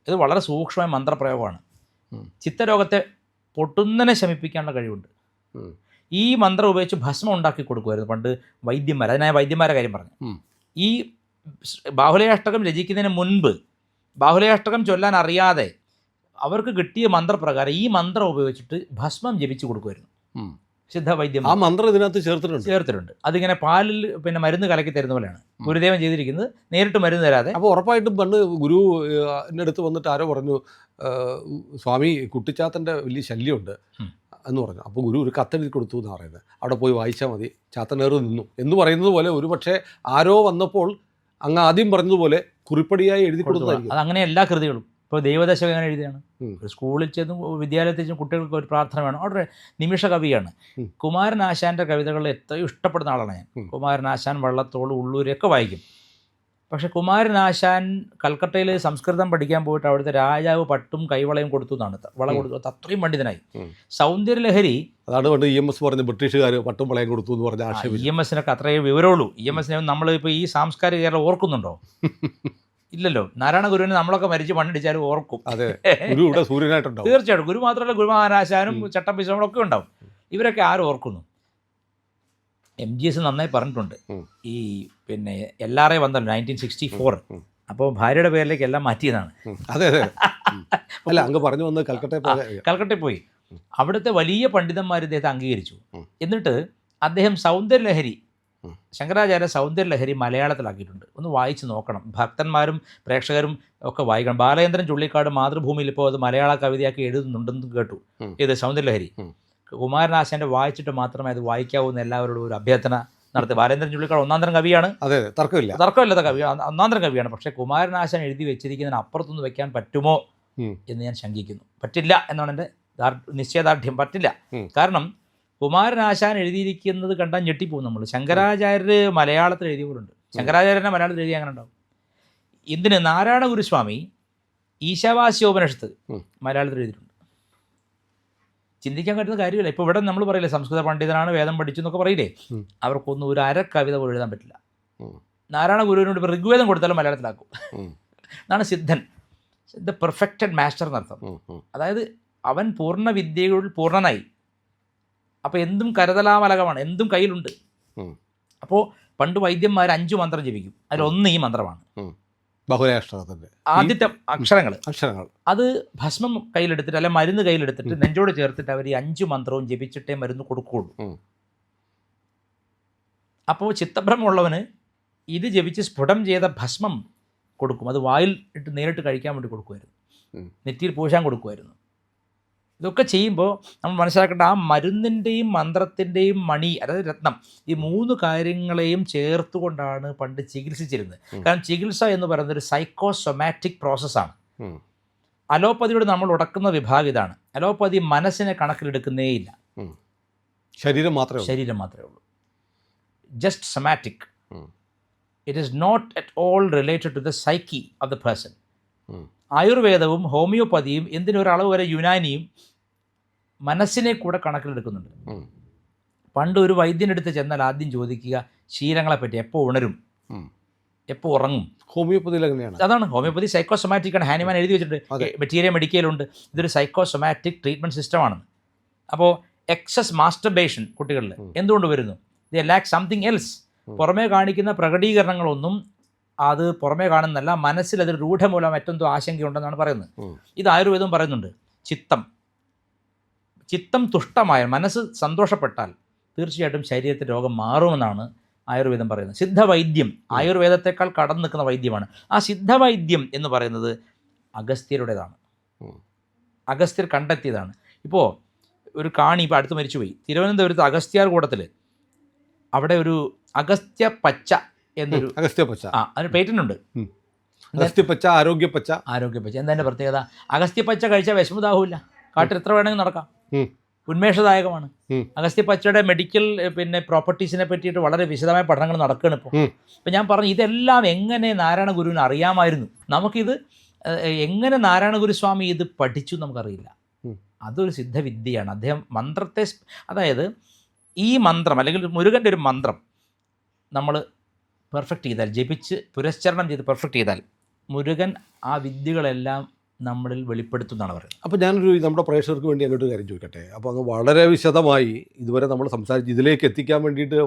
ഇത് വളരെ സൂക്ഷ്മമായ മന്ത്രപ്രയോഗമാണ്. ചിത്തരോഗത്തെ പൊട്ടുന്നതിനെ ശമിപ്പിക്കാനുള്ള കഴിവുണ്ട്. ഈ മന്ത്രം ഉപയോഗിച്ച് ഭസ്മം ഉണ്ടാക്കി കൊടുക്കുമായിരുന്നു പണ്ട് വൈദ്യന്മാർ. അതിനായ വൈദ്യന്മാരുടെ കാര്യം പറഞ്ഞു. ഈ ബാഹുലേയാഷ്ടകം രചിക്കുന്നതിന് മുൻപ് ബാഹുലേയാഷ്ടകം ചൊല്ലാൻ അറിയാതെ അവർക്ക് കിട്ടിയ മന്ത്രപ്രകാരം ഈ മന്ത്രം ഉപയോഗിച്ചിട്ട് ഭസ്മം ജപിച്ചു കൊടുക്കുമായിരുന്നു സിദ്ധവൈദ്യം. ആ മന്ത്രം ഇതിനകത്ത് ചേർത്തിട്ടുണ്ട്. അതിങ്ങനെ പാലിൽ പിന്നെ മരുന്ന് കലക്കി തരുന്ന പോലെയാണ് ഗുരുദേവൻ ചെയ്തിരിക്കുന്നത്. നേരിട്ട് മരുന്ന് തരാതെ. അപ്പോൾ ഉറപ്പായിട്ടും പണ്ട് ഗുരു എൻ്റെ അടുത്ത് വന്നിട്ട് ആരോ പറഞ്ഞു, സ്വാമി കുട്ടിച്ചാത്തൻ്റെ വലിയ ശല്യമുണ്ട് എന്ന് പറഞ്ഞു. അപ്പോൾ ഗുരു ഒരു കത്തെഴുതി കൊടുത്തു എന്നാണ് പറയുന്നത്. അവിടെ പോയി വായിച്ചാൽ മതി, ചാത്തനേറ് നിന്നു എന്ന് പറയുന്നത് പോലെ ഒരു പക്ഷേ ആരോ വന്നപ്പോൾ അങ്ങ് ആദ്യം പറഞ്ഞതുപോലെ കുറിപ്പടിയായി എഴുതി കൊടുത്തതായിരിക്കും. അത് അങ്ങനെ എല്ലാ കൃതികളും. ഇപ്പോൾ ദൈവദശകം അങ്ങനെ എഴുതിയാണ്. ഒരു സ്കൂളിൽ ചെന്നും വിദ്യാലയത്തിൽ ചെന്നും കുട്ടികൾക്ക് ഒരു പ്രാർത്ഥന വേണം. അവിടെ നിമിഷ കവിയാണ്. കുമാരനാശാൻ്റെ കവിതകളിൽ എത്രയും ഇഷ്ടപ്പെടുന്ന ആളാണ് ഞാൻ. കുമാരനാശാൻ, വള്ളത്തോൾ, ഉള്ളൂരൊക്കെ വായിക്കും. പക്ഷെ കുമാരനാശാൻ കൽക്കട്ടയിൽ സംസ്കൃതം പഠിക്കാൻ പോയിട്ട് അവിടുത്തെ രാജാവ് പട്ടും കൈവളയും കൊടുത്തു എന്നാണ്. വള കൊടുത്തു. അത്രയും പണ്ഡിതനായി. സൗന്ദര്യലഹരി, അതാണ് പണ്ട് EMS പറഞ്ഞ് ബ്രിട്ടീഷുകാർ പട്ടും വളയും കൊടുത്തു എന്ന് പറഞ്ഞ ആശയം. EMSനൊക്കെ അത്രയേ വിവരമുള്ളൂ. EMSനെ നമ്മളിപ്പോൾ ഈ സാംസ്കാരിക കേരളം ഓർക്കുന്നുണ്ടോ? ഇല്ലല്ലോ. നാരായണ ഗുരുവിനെ നമ്മളൊക്കെ മരിച്ച് മണ്ണിടിച്ചാലും ഓർക്കും. തീർച്ചയായിട്ടും. ഗുരു മാത്രമല്ല, ഗുരുമഹാനാശാനും ചട്ടമ്പിശകളൊക്കെ ഉണ്ടാവും. ഇവരൊക്കെ ആരും ഓർക്കുന്നു? MGS നന്നായി പറഞ്ഞിട്ടുണ്ട്. ഈ പിന്നെ LRA വന്നല്ലോ 1964. അപ്പോൾ ഭാര്യയുടെ പേരിലേക്ക് എല്ലാം മാറ്റിയതാണ്. അതെ അതെ. അല്ല, അങ്ങ് പറഞ്ഞു വന്ന് കൽക്കട്ടയിൽ പോയി. അവിടുത്തെ വലിയ പണ്ഡിതന്മാർ ഇദ്ദേഹത്തെ അംഗീകരിച്ചു. എന്നിട്ട് അദ്ദേഹം സൗന്ദര്യലഹരി ശങ്കരാചാര്യ സൗന്ദര്യലഹരി മലയാളത്തിലാക്കിയിട്ടുണ്ട്. ഒന്ന് വായിച്ച് നോക്കണം. ഭക്തന്മാരും പ്രേക്ഷകരും ഒക്കെ വായിക്കണം. ബാലചന്ദ്രൻ ചുള്ളിക്കാട് മാതൃഭൂമിയിൽ ഇപ്പോൾ അത് മലയാള കവിതയാക്കി എഴുതുന്നുണ്ടെന്ന് കേട്ടു. ഇത് സൗന്ദര്യലഹരി. കുമാരനാശാൻ്റെ വായിച്ചിട്ട് മാത്രമേ അത് വായിക്കാവൂ എന്ന് എല്ലാവരോടും ഒരു അഭ്യർത്ഥന നടത്തി. ബാലചന്ദ്രൻ ചുള്ളിക്കാട് ഒന്നാന്തരം കവിയാണ്, അതെ, തർക്കമില്ലാത്ത കവിയാണ്, ഒന്നാന്തരം കവിയാണ്. പക്ഷേ കുമാരനാശാൻ എഴുതി വെച്ചിരിക്കുന്നതിന് അപ്പുറത്തൊന്ന് വെക്കാൻ പറ്റുമോ എന്ന് ഞാൻ ശങ്കിക്കുന്നു. പറ്റില്ല എന്നാണ് എൻ്റെ നിശ്ചയദാർഢ്യം. പറ്റില്ല. കാരണം കുമാരനാശാൻ എഴുതിയിരിക്കുന്നത് കണ്ടാൽ ഞെട്ടിപ്പോകും നമ്മൾ. ശങ്കരാചാര്യർ മലയാളത്തിൽ എഴുതിയവരുണ്ട്. ശങ്കരാചാര്യനെ മലയാളത്തിൽ എഴുതി അങ്ങനെ ഉണ്ടാവും. ഇതിന് നാരായണ ഗുരുസ്വാമി ഈശാവാസ്യോപനിഷത്ത് മലയാളത്തിൽ എഴുതിയിട്ടുണ്ട്. ചിന്തിക്കാൻ പറ്റുന്ന കാര്യമില്ല. ഇപ്പോൾ ഇവിടെ നമ്മൾ പറയില്ലേ സംസ്കൃത പണ്ഡിതനാണ്, വേദം പഠിച്ചു എന്നൊക്കെ പറയില്ലേ, അവർക്കൊന്നും ഒരു അര കവിത പോലും എഴുതാൻ പറ്റില്ല. നാരായണ ഗുരുവിനോട് ഇപ്പോൾ ഋഗ്വേദം കൊടുത്താലും മലയാളത്തിലാക്കും. അതാണ് സിദ്ധൻ, ദ പെർഫെക്റ്റഡ് മാസ്റ്റർ എന്നർത്ഥം. അതായത് അവൻ പൂർണ്ണ വിദ്യകളിൽ പൂർണ്ണനായി. അപ്പോൾ എന്തും കരതലാമലകമാണ്, എന്തും കയ്യിലുണ്ട്. അപ്പോൾ പണ്ട് വൈദ്യന്മാർ 5 മന്ത്രം ജപിക്കും, അതിലൊന്ന് ഈ മന്ത്രമാണ്. ആദ്യത്തെ അക്ഷരങ്ങൾ അത് ഭസ്മം കയ്യിലെടുത്തിട്ട് അല്ലെ മരുന്ന് കയ്യിലെടുത്തിട്ട് നെഞ്ചോട് ചേർത്തിട്ട് അവർ ഈ 5 മന്ത്രവും ജപിച്ചിട്ടേ മരുന്ന് കൊടുക്കുകയുള്ളൂ. അപ്പോൾ ചിത്തഭ്രമമുള്ളവന് ഇത് ജപിച്ച് സ്ഫുടം ചെയ്ത ഭസ്മം കൊടുക്കും. അത് വായിൽ ഇട്ട് നേരിട്ട് കഴിക്കാൻ വേണ്ടി കൊടുക്കുമായിരുന്നു, നെറ്റിയിൽ പൂശാൻ കൊടുക്കുമായിരുന്നു. ഇതൊക്കെ ചെയ്യുമ്പോൾ നമ്മൾ മനസ്സിലാക്കേണ്ട ആ മരുന്നിൻ്റെയും മന്ത്രത്തിൻ്റെയും മണി, അതായത് രത്നം, ഈ 3 കാര്യങ്ങളെയും ചേർത്തുകൊണ്ടാണ് പണ്ട് ചികിത്സിച്ചിരുന്നത്. കാരണം ചികിത്സ എന്ന് പറയുന്നത് ഒരു സൈക്കോസൊമാറ്റിക് പ്രോസസ്സാണ്. അലോപ്പതിയോട് നമ്മൾ ഉടക്കുന്ന വിഭാഗം ഇതാണ്. അലോപ്പതി മനസ്സിനെ കണക്കിലെടുക്കുന്നേയില്ല, ശരീരം മാത്രമേ ഉള്ളൂ. Just somatic. It is not at all related to the psyche of the person. ആയുർവേദവും ഹോമിയോപ്പതിയും എന്തിനൊരളവ് വരെ യുനാനിയും മനസ്സിനെ കൂടെ കണക്കിലെടുക്കുന്നുണ്ട്. പണ്ട് ഒരു വൈദ്യനെടുത്ത് ചെന്നാൽ ആദ്യം ചോദിക്കുക ശീലങ്ങളെപ്പറ്റി, എപ്പോൾ ഉണരും, എപ്പോൾ ഉറങ്ങും. ഹോമിയോപ്പതിയിൽ അങ്ങനെയാണ്. അതാണ് ഹോമിയോപ്പതി സൈക്കോസൊമാറ്റിക് ആണ്. ഹാനിമാൻ എഴുതി വെച്ചിട്ടുണ്ട്, മെറ്റീരിയൽ മെഡിക്കലുണ്ട്. ഇതൊരു സൈക്കോസൊമാറ്റിക് ട്രീറ്റ്മെൻറ്റ് സിസ്റ്റമാണ്. അപ്പോൾ എക്സസ് മാസ്റ്റർബേഷൻ കുട്ടികളിൽ എന്തുകൊണ്ട് വരുന്നു? ദേ ലാക്ക് സംതിങ് എൽസ്. പുറമേ കാണിക്കുന്ന പ്രകടീകരണങ്ങളൊന്നും അത് പുറമേ കാണുന്നല്ല, മനസ്സിൽ അതൊരു രൂഢമൂലം മറ്റെന്തോ ആശങ്കയുണ്ടെന്നാണ് പറയുന്നത്. ഇത് ആയുർവേദം പറയുന്നുണ്ട്. ചിത്തം തുഷ്ടമായ, മനസ്സ് സന്തോഷപ്പെട്ടാൽ തീർച്ചയായിട്ടും ശരീരത്തിൽ രോഗം മാറുമെന്നാണ് ആയുർവേദം പറയുന്നത്. സിദ്ധവൈദ്യം ആയുർവേദത്തെക്കാൾ കടന്നു നിൽക്കുന്ന വൈദ്യമാണ്. ആ സിദ്ധവൈദ്യം എന്ന് പറയുന്നത് അഗസ്ത്യരുടേതാണ്, അഗസ്ത്യർ കണ്ടെത്തിയതാണ്. ഇപ്പോൾ ഒരു കാണി ഇപ്പോൾ അടുത്ത് മരിച്ചുപോയി, തിരുവനന്തപുരത്ത് അഗസ്ത്യാർ കൂടത്തിൽ അവിടെ ഒരു അഗസ്ത്യ പച്ച എന്നൊരു അതിന് പേറ്റന്റ് ഉണ്ട്. ആരോഗ്യപ്പച്ച. എന്താ എൻ്റെ പ്രത്യേകത? അഗസ്ത്യപ്പച്ച കഴിച്ചാൽ വിഷമതാവില്ല, കാട്ടിൽ എത്ര വേണമെങ്കിൽ നടക്കാം, ഉന്മേഷദായകമാണ്. അഗസ്ത്യപ്പച്ചയുടെ മെഡിക്കൽ പ്രോപ്പർട്ടീസിനെ പറ്റിയിട്ട് വളരെ വിശദമായ പഠനങ്ങൾ നടക്കുകയാണ് ഇപ്പോൾ. ഇപ്പം ഞാൻ പറഞ്ഞു ഇതെല്ലാം എങ്ങനെ നാരായണ ഗുരുവിന് അറിയാമായിരുന്നു. നമുക്കിത് എങ്ങനെ നാരായണ ഗുരുസ്വാമി ഇത് പഠിച്ചു നമുക്കറിയില്ല. അതൊരു സിദ്ധവിദ്യയാണ്. അദ്ദേഹം മന്ത്രത്തെ, അതായത് ഈ മന്ത്രം അല്ലെങ്കിൽ മുരുകൻ്റെ ഒരു മന്ത്രം നമ്മൾ പെർഫെക്റ്റ് ചെയ്താൽ, ജപിച്ച് പുരസ്ചരണം ചെയ്ത് പെർഫെക്റ്റ് ചെയ്താൽ മുരുകൻ ആ വിദ്യകളെല്ലാം നമ്മളിൽ വെളിപ്പെടുത്തുന്നതാണ് പറയുന്നത്. അപ്പോൾ ഞാനൊരു നമ്മുടെ പ്രേക്ഷകർക്ക് വേണ്ടി അങ്ങോട്ട് കാര്യം ചോദിക്കട്ടെ. അപ്പോൾ അങ്ങ് വളരെ വിശദമായി ഇതുവരെ നമ്മൾ സംസാരിച്ച് ഇതിലേക്ക് എത്തിക്കാൻ വേണ്ടിയിട്ട്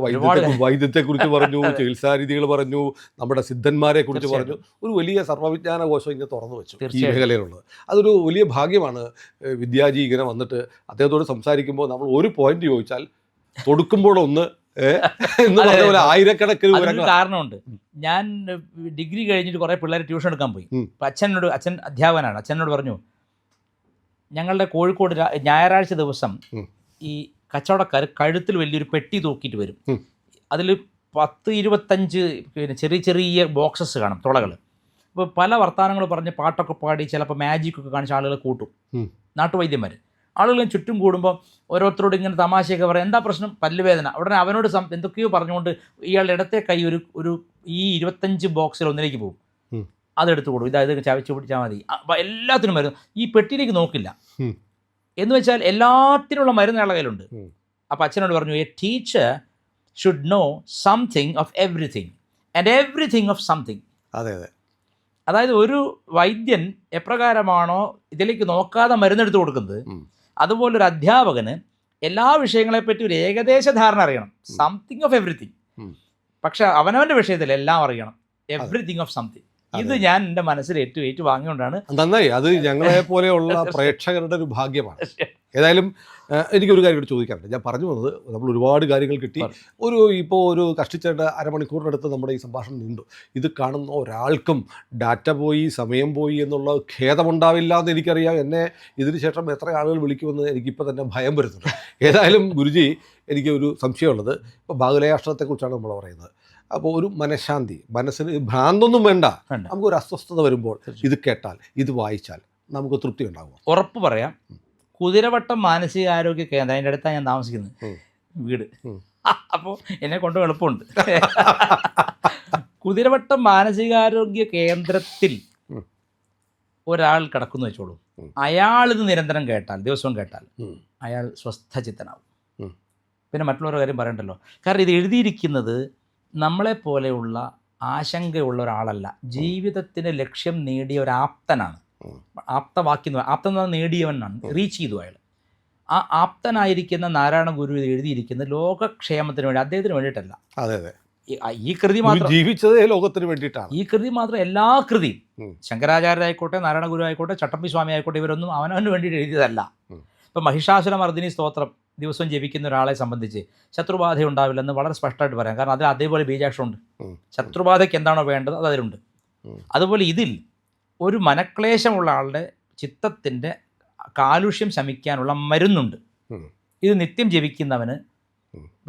വൈദ്യത്തെക്കുറിച്ച് പറഞ്ഞു, ചികിത്സാരീതികൾ പറഞ്ഞു, നമ്മുടെ സിദ്ധന്മാരെ കുറിച്ച് പറഞ്ഞു. ഒരു വലിയ സർവ്വവിജ്ഞാന കോശം ഇങ്ങനെ തുറന്നു വെച്ചു ഈ മേഖലയിലുള്ളത്. അതൊരു വലിയ ഭാഗ്യമാണ്. വിദ്യാജി ഇങ്ങനെ വന്നിട്ട് അദ്ദേഹത്തോട് സംസാരിക്കുമ്പോൾ നമ്മൾ ഒരു പോയിന്റ് ചോദിച്ചാൽ തൊടുക്കുമ്പോഴൊന്ന് എന്ന് പറഞ്ഞ പോലെ ആയിരക്കണക്കിന് കാരണമുണ്ട്. ഞാൻ ഡിഗ്രി കഴിഞ്ഞിട്ട് കുറേ പിള്ളേരെ ട്യൂഷൻ എടുക്കാൻ പോയി. അപ്പം അച്ഛൻ അധ്യാപകനാണ്. അച്ഛനോട് പറഞ്ഞു, ഞങ്ങളുടെ കോഴിക്കോട് ഞായറാഴ്ച ദിവസം ഈ കച്ചവടക്കാർ കഴുത്തിൽ വലിയൊരു പെട്ടി തൂക്കിയിട്ട് വരും. അതിൽ 10-25 ചെറിയ ചെറിയ ബോക്സസ് കാണും, തുളകൾ. അപ്പോൾ പല വർത്തമാനങ്ങൾ പറഞ്ഞ് പാട്ടൊക്കെ പാടി ചിലപ്പോൾ മാജിക്കൊക്കെ കാണിച്ച് ആളുകളെ കൂട്ടും നാട്ടുവൈദ്യന്മാർ. ആളുകൾ ചുറ്റും കൂടുമ്പോൾ ഓരോരുത്തരോട് ഇങ്ങനെ തമാശയൊക്കെ പറയാം, എന്താ പ്രശ്നം, പല്ലുവേദന. ഉടനെ അവനോട് എന്തൊക്കെയോ പറഞ്ഞുകൊണ്ട് ഇയാളുടെ ഇടത്തെ കൈ ഒരു ഈ 25 ബോക്സിൽ ഒന്നിലേക്ക് പോകും, അതെടുത്ത് കൊടുക്കും, ഇതായത് ചവച്ച് പിടിച്ചാൽ മതി. അപ്പം എല്ലാത്തിനും മരുന്ന്, ഈ പെട്ടിയിലേക്ക് നോക്കില്ല. എന്ന് വെച്ചാൽ എല്ലാത്തിനുള്ള മരുന്ന് അയാളുടെ കയ്യിലുണ്ട്. അപ്പം അച്ഛനോട് പറഞ്ഞു, A teacher should know something of everything and everything of something. അതായത് ഒരു വൈദ്യൻ എപ്രകാരമാണോ ഇതിലേക്ക് നോക്കാതെ മരുന്നെടുത്ത് കൊടുക്കുന്നത്, അതുപോലൊരു അധ്യാപകന് എല്ലാ വിഷയങ്ങളെപ്പറ്റി ഒരു ഏകദേശ ധാരണ അറിയണം, സംതിങ് ഓഫ് എവറിഥിങ്. പക്ഷെ അവനവൻ്റെ വിഷയത്തിൽ എല്ലാം അറിയണം, എവറിഥിങ് ഓഫ് സംതിങ്. ഇത് ഞാൻ എൻ്റെ മനസ്സിൽ ഏറ്റു വാങ്ങിയോണ്ടാണ്. നന്നായി, അത് ഞങ്ങളെ പോലെയുള്ള പ്രേക്ഷകരുടെ ഒരു ഭാഗ്യമാണ്. ഏതായാലും എനിക്കൊരു കാര്യം കൂടി ചോദിക്കാറുണ്ട്. ഞാൻ പറഞ്ഞു വന്നത്, നമ്മൾ ഒരുപാട് കാര്യങ്ങൾ കിട്ടി. ഇപ്പോൾ ഒരു കഷ്ടിച്ചേട്ട അരമണിക്കൂറിനടുത്ത് നമ്മുടെ ഈ സംഭാഷണം നീണ്ടു. ഇത് കാണുന്ന ഒരാൾക്കും ഡാറ്റ പോയി, സമയം പോയി എന്നുള്ള ഖേദമുണ്ടാവില്ല എന്ന് എനിക്കറിയാം. എന്നെ ഇതിന് ശേഷം എത്ര ആളുകൾ വിളിക്കുമെന്ന് എനിക്കിപ്പോൾ തന്നെ ഭയം വരുന്നുണ്ട്. ഏതായാലും ഗുരുജി, എനിക്ക് ഒരു സംശയമുള്ളത്, ഇപ്പോൾ ബാഹുലേയാഷ്ടത്തെക്കുറിച്ചാണ് നമ്മൾ പറയുന്നത്. അപ്പോൾ ഒരു മനഃശാന്തി, മനസ്സിന് ഭ്രാന്തൊന്നും വേണ്ട, നമുക്കൊരു അസ്വസ്ഥത വരുമ്പോൾ ഇത് കേട്ടാൽ, ഇത് വായിച്ചാൽ നമുക്ക് തൃപ്തി ഉണ്ടാകും. ഉറപ്പ് പറയാം. കുതിരവട്ടം മാനസികാരോഗ്യ കേന്ദ്രം, അതിൻ്റെ അടുത്താണ് ഞാൻ താമസിക്കുന്നത്, വീട്. അപ്പോൾ എന്നെ കൊണ്ട് എളുപ്പമുണ്ട്. കുതിരവട്ടം മാനസികാരോഗ്യ കേന്ദ്രത്തിൽ ഒരാൾ കിടക്കുന്നു വെച്ചോളൂ. അയാളിത് നിരന്തരം കേട്ടാൽ, ദിവസവും കേട്ടാൽ, അയാൾ സ്വസ്ഥചിത്തനാവും. പിന്നെ മറ്റുള്ളവരുടെ കാര്യം പറയണ്ടല്ലോ. കാരണം ഇത് എഴുതിയിരിക്കുന്നത് നമ്മളെപ്പോലെയുള്ള ആശങ്കയുള്ള ഒരാളല്ല, ജീവിതത്തിൻ്റെ ലക്ഷ്യം നേടിയ ഒരാപ്തനാണ്. ആപ്തം നേടിയവനാണ്, റീച്ച് ചെയ്തു അയാൾ. ആ ആപ്തനായിരിക്കുന്ന നാരായണ ഗുരു ഇത് എഴുതിയിരിക്കുന്നത് ലോകക്ഷേമത്തിന് വേണ്ടി, അദ്ദേഹത്തിന് വേണ്ടിയിട്ടല്ല. അതെ അതെ, ഈ കൃതി മാത്രം ജീവിച്ചതേ ലോകത്തിന് വേണ്ടിയിട്ടാണ്. ഈ കൃതി മാത്രം, എല്ലാ കൃതിയും ശങ്കരാചാര്യരായിക്കോട്ടെ, നാരായണ ഗുരു ആയിക്കോട്ടെ, ചട്ടമ്പി സ്വാമി ആയിക്കോട്ടെ, ഇവരൊന്നും അവനവന് വേണ്ടിയിട്ട് എഴുതിയതല്ല. ഇപ്പം മഹിഷാസുരമർദ്ദിനി സ്തോത്രം ദിവസവും ജപിക്കുന്ന ഒരാളെ സംബന്ധിച്ച് ശത്രുബാധ ഉണ്ടാവില്ലെന്ന് വളരെ സ്പഷ്ടമായിട്ട് പറയാം. കാരണം അതിൽ അതേപോലെ ബീജാക്ഷരമുണ്ട്. ശത്രുബാധയ്ക്ക് എന്താണോ വേണ്ടത് അത് അതിലുണ്ട്. അതുപോലെ ഇതിൽ ഒരു മനക്ലേശമുള്ള ആളുടെ ചിത്തത്തിൻ്റെ കാലുഷ്യം ശമിക്കാനുള്ള മരുന്നുണ്ട്. ഇത് നിത്യം ജപിക്കുന്നവന്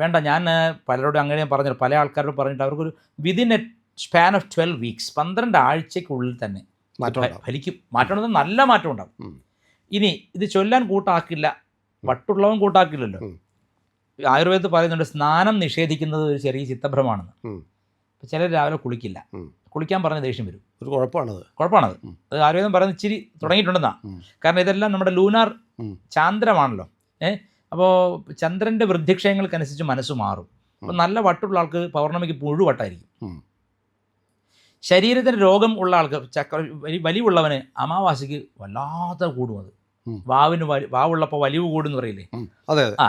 വേണ്ട. ഞാൻ പലരോടും അങ്ങനെ പറഞ്ഞിട്ട്, പല ആൾക്കാരോട് പറഞ്ഞിട്ട്, അവർക്കൊരു within A span of 12 weeks, 12 ആഴ്ചയ്ക്കുള്ളിൽ തന്നെ ഫലിക്കും. മാറ്റം, നല്ല മാറ്റം ഉണ്ടാകും. ഇനി ഇത് ചൊല്ലാൻ കൂട്ടാക്കില്ല, വട്ടുള്ളവൻ കൂട്ടാക്കില്ലല്ലോ. ആയുർവേദത്തിൽ പറയുന്നുണ്ട്, സ്നാനം നിഷേധിക്കുന്നത് ഒരു ചെറിയ ചിത്തഭ്രമാണെന്ന്. ചിലർ രാവിലെ കുളിക്കില്ല, കുളിക്കാൻ പറഞ്ഞ ദേഷ്യം വരും. ഒരു കുഴപ്പമാണത്. അത് ആയുർവേദം പറയുന്നത് ഇച്ചിരി തുടങ്ങിയിട്ടുണ്ടെന്നാ. കാരണം ഇതെല്ലാം നമ്മുടെ ലൂനാർ ചാന്ദ്രമാണല്ലോ. അപ്പോൾ ചന്ദ്രൻ്റെ വൃദ്ധിക്ഷയങ്ങൾക്കനുസരിച്ച് മനസ്സ് മാറും. അപ്പോൾ നല്ല വട്ടുള്ള ആൾക്ക് പൗർണമിക്ക് മുഴുവട്ടായിരിക്കും. ശരീരത്തിന് രോഗം ഉള്ള ആൾക്ക്, വലിവുള്ളവന് അമാവാസിക്ക് വല്ലാതെ കൂടും. അത് വാവുള്ളപ്പോൾ വലിവ് കൂടുന്ന് പറയില്ലേ. ആ,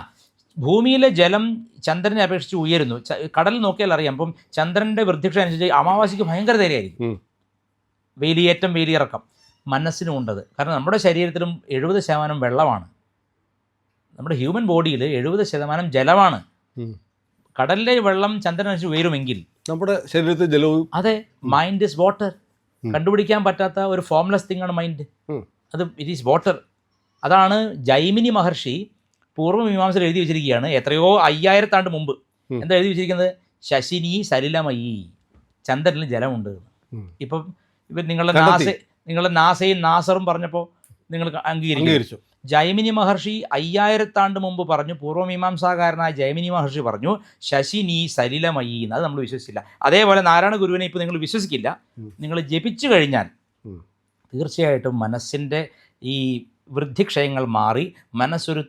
ഭൂമിയിലെ ജലം ചന്ദ്രനെ അപേക്ഷിച്ച് ഉയരുന്നു. കടൽ നോക്കിയാൽ അറിയാം. അപ്പം ചന്ദ്രൻ്റെ വൃദ്ധിക്ഷ അനുസരിച്ച് അമാവാസിക്ക് ഭയങ്കര തേരയായിരിക്കും, വേലിയേറ്റം വേലിയിറക്കം. മനസ്സിനും ഉണ്ടത്. കാരണം നമ്മുടെ ശരീരത്തിലും 70% വെള്ളമാണ്. നമ്മുടെ ഹ്യൂമൻ ബോഡിയിൽ 70% ജലമാണ്. കടലിലെ വെള്ളം ചന്ദ്രനനുസരിച്ച് ഉയരുമെങ്കിൽ നമ്മുടെ ശരീരത്തിൽ ജലവും. അതെ, മൈൻഡ് ഇസ് വാട്ടർ. കണ്ടുപിടിക്കാൻ പറ്റാത്ത ഒരു ഫോംലെസ് തിങ് ആണ് മൈൻഡ്. അത് ഇറ്റ് ഈസ് വാട്ടർ. അതാണ് ജൈമിനി മഹർഷി പൂർവ്വമീമാംസയിൽ എഴുതി വെച്ചിരിക്കുകയാണ്. എത്രയോ 5000 ആണ്ട് മുമ്പ് എന്താ എഴുതി വെച്ചിരിക്കുന്നത്? ശശിനി സലിലമയി, ചന്ദ്രനിൽ ജലമുണ്ട്. ഇപ്പം ഇവർ നിങ്ങളുടെ നാസയും നാസറും പറഞ്ഞപ്പോൾ നിങ്ങൾ അംഗീകരിച്ചു. ജൈമിനി മഹർഷി 5000 ആണ്ട് മുമ്പ് പറഞ്ഞു, പൂർവ്വമീമാംസാകാരനായ ജൈമിനി മഹർഷി പറഞ്ഞു ശശിനി സലിലമയി എന്ന്. അത് നമ്മൾ വിശ്വസിച്ചില്ല. അതേപോലെ നാരായണ ഗുരുവിനെ ഇപ്പോൾ നിങ്ങൾ വിശ്വസിക്കില്ല. നിങ്ങൾ ജപിച്ചു കഴിഞ്ഞാൽ തീർച്ചയായിട്ടും മനസ്സിൻ്റെ ഈ വൃദ്ധിക്ഷയങ്ങൾ മാറി മനസ്സൊരു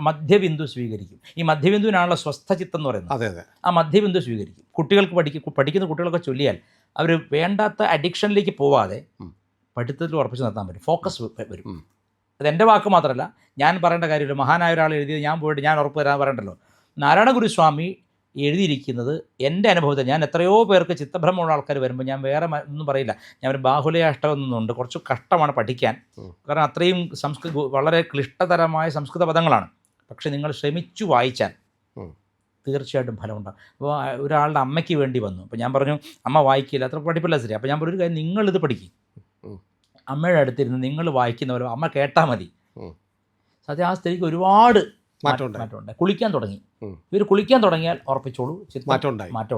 മധ്യബിന്ദു സ്വീകരിക്കും. ഈ മധ്യബിന്ദുവിനാണല്ലോ സ്വസ്ഥചിത്തം എന്ന് പറയുന്നത്. അതെ അതെ, ആ മധ്യബിന്ദു സ്വീകരിക്കും. കുട്ടികൾക്ക് പഠിക്കുന്ന കുട്ടികളൊക്കെ ചൊല്ലിയാൽ അവർ വേണ്ടാത്ത അഡിക്ഷനിലേക്ക് പോവാതെ പഠിത്തത്തിൽ ഉറപ്പിച്ച് നിർത്താൻ പറ്റും. ഫോക്കസ് വരും. അതെൻ്റെ വാക്ക് മാത്രമല്ല, ഞാൻ പറയേണ്ട കാര്യമില്ല. മഹാനായ ഒരാൾ എഴുതിയത് ഞാൻ പോയിട്ട് ഞാൻ ഉറപ്പ് തരാൻ പറയണ്ടല്ലോ. നാരായണ ഗുരുസ്വാമി എഴുതിയിരിക്കുന്നത് എൻ്റെ അനുഭവത്തിൽ, ഞാൻ എത്രയോ പേർക്ക് ചിത്തഭ്രമമുള്ള ആൾക്കാർ വരുമ്പോൾ ഞാൻ വേറെ ഒന്നും പറയില്ല. ഞാൻ ഒരു ബാഹുലേയാഷ്ടകം എന്നുണ്ട്. കുറച്ച് കഷ്ടമാണ് പഠിക്കാൻ. കാരണം അത്രയും വളരെ ക്ലിഷ്ടതരമായ സംസ്കൃത പദങ്ങളാണ്. പക്ഷെ നിങ്ങൾ ശ്രമിച്ചു വായിച്ചാൽ തീർച്ചയായിട്ടും ഫലമുണ്ടാകും. അപ്പോൾ ഒരാളുടെ അമ്മയ്ക്ക് വേണ്ടി വന്നു. അപ്പോൾ ഞാൻ പറഞ്ഞു അമ്മ വായിക്കില്ല, അത്ര പഠിപ്പില്ല ശരി. അപ്പോൾ ഞാൻ പറഞ്ഞൊരു കാര്യം, നിങ്ങളിത് പഠിക്കും. അമ്മയുടെ അടുത്തിരുന്ന് നിങ്ങൾ വായിക്കുന്നവരോ അമ്മ കേട്ടാൽ മതി. സത്യം ആ സ്ത്രീക്ക് ഒരുപാട് മാറ്റമുണ്ടായി. കുളിക്കാൻ തുടങ്ങി. ഇവർ കുളിക്കാൻ തുടങ്ങിയാൽ ഉറപ്പിച്ചോളൂ മാറ്റം